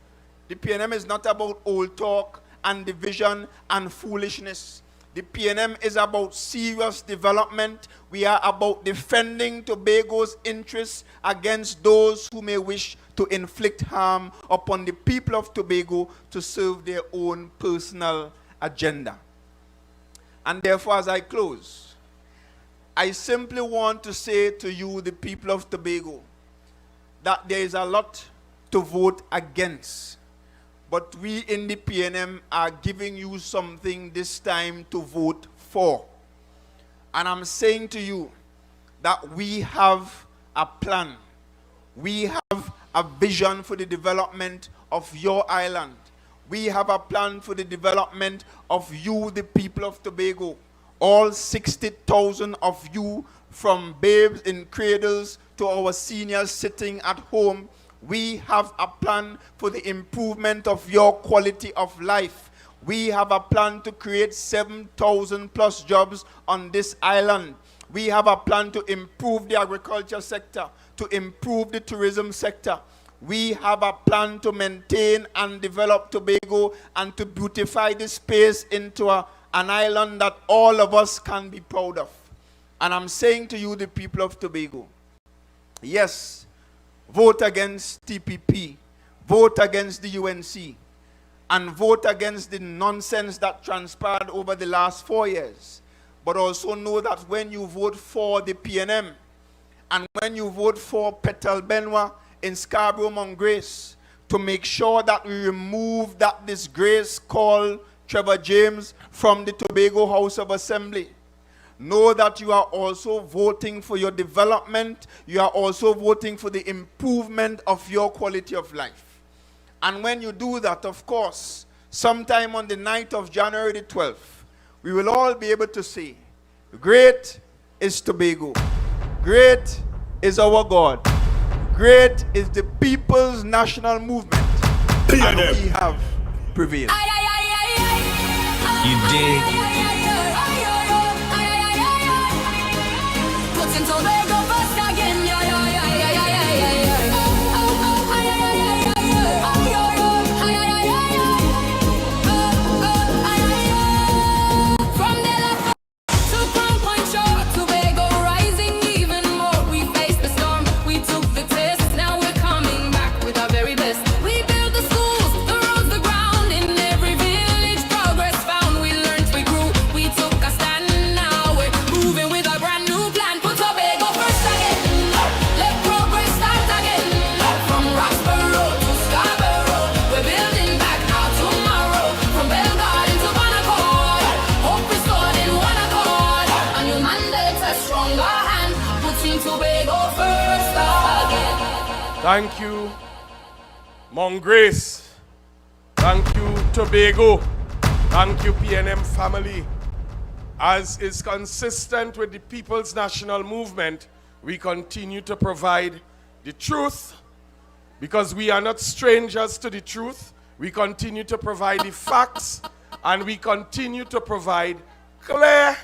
The PNM is not about old talk and division and foolishness. The PNM is about serious development. We are about defending Tobago's interests against those who may wish to inflict harm upon the people of Tobago to serve their own personal agenda. And therefore, as I close, I simply want to say to you, the people of Tobago, that there is a lot to vote against. But we in the PNM are giving you something this time to vote for. And I'm saying to you that we have a plan. We have a vision for the development of your island. We have a plan for the development of you, the people of Tobago. All 60,000 of you, from babes in cradles to our seniors sitting at home. We have a plan for the improvement of your quality of life. We have a plan to create 7,000 plus jobs on this island. We have a plan to improve the agriculture sector, to improve the tourism sector. We have a plan to maintain and develop Tobago and to beautify this space into an island that all of us can be proud of. And I'm saying to you, the people of Tobago, yes, vote against TPP, vote against the UNC, and vote against the nonsense that transpired over the last 4 years. But also know that when you vote for the PNM, and when you vote for Petal Benoit in Scarborough, Mount Grace, to make sure that we remove that disgrace called Trevor James from the Tobago House of Assembly, know that you are also voting for your development. You are also voting for the improvement of your quality of life. And when you do that, of course, sometime on the night of January the 12th, we will all be able to say, great is Tobago. Great is our God. Great is the people's national movement. And we have prevailed. You dig? Putting Tobago first again, yeah, yeah, yeah, yeah, yeah, yeah, yeah. From the left to Crown Point Shore, Tobago rising even more. We faced the storm, we took the test. Now we're coming back with our very best. We built the schools, the roads, the ground. In every village, progress found. We learned, we grew, we took a stand. Now we're moving with a brand new plan. Put Tobago first again. Let progress start again. From Roxborough to Scarborough, we're building back our tomorrow. From Belgarden to Banaccord, hope restored in one accord. A new mandate, a stronger hand, putting Tobago first again. Thank you, Mount Grace. Thank you, Tobago. Thank you, PNM family. As is consistent with the People's National Movement, we continue to provide the truth because we are not strangers to the truth. We continue to provide the facts, and we continue to provide clear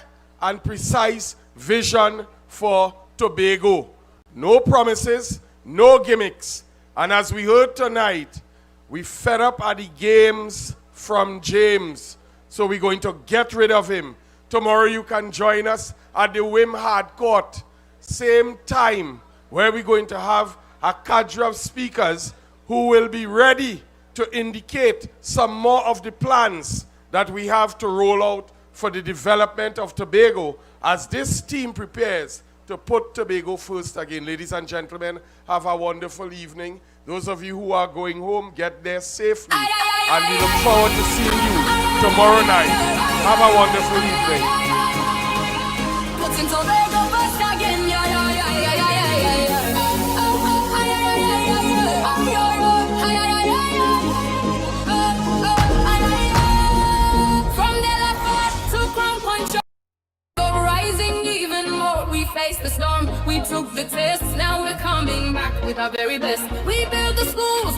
and precise vision for Tobago. No promises, no gimmicks. And as we heard tonight, we fed up at the games from James. So we're going to get rid of him. Tomorrow you can join us at the Wim Hard Court. Same time, where we're going to have a cadre of speakers who will be ready to indicate some more of the plans that we have to roll out for the development of Tobago as this team prepares to put Tobago first again. Ladies and gentlemen, have a wonderful evening. Those of you who are going home, get there safely. And we look forward to seeing you tomorrow night. Have a wonderful evening. Putting Tobago first again, yeah, yeah, yeah, yeah, yeah, yeah, yeah. From the left to Crown Point Shore, rising even more. We faced the storm, we took the test. Now we're coming back with our very best. We built the schools,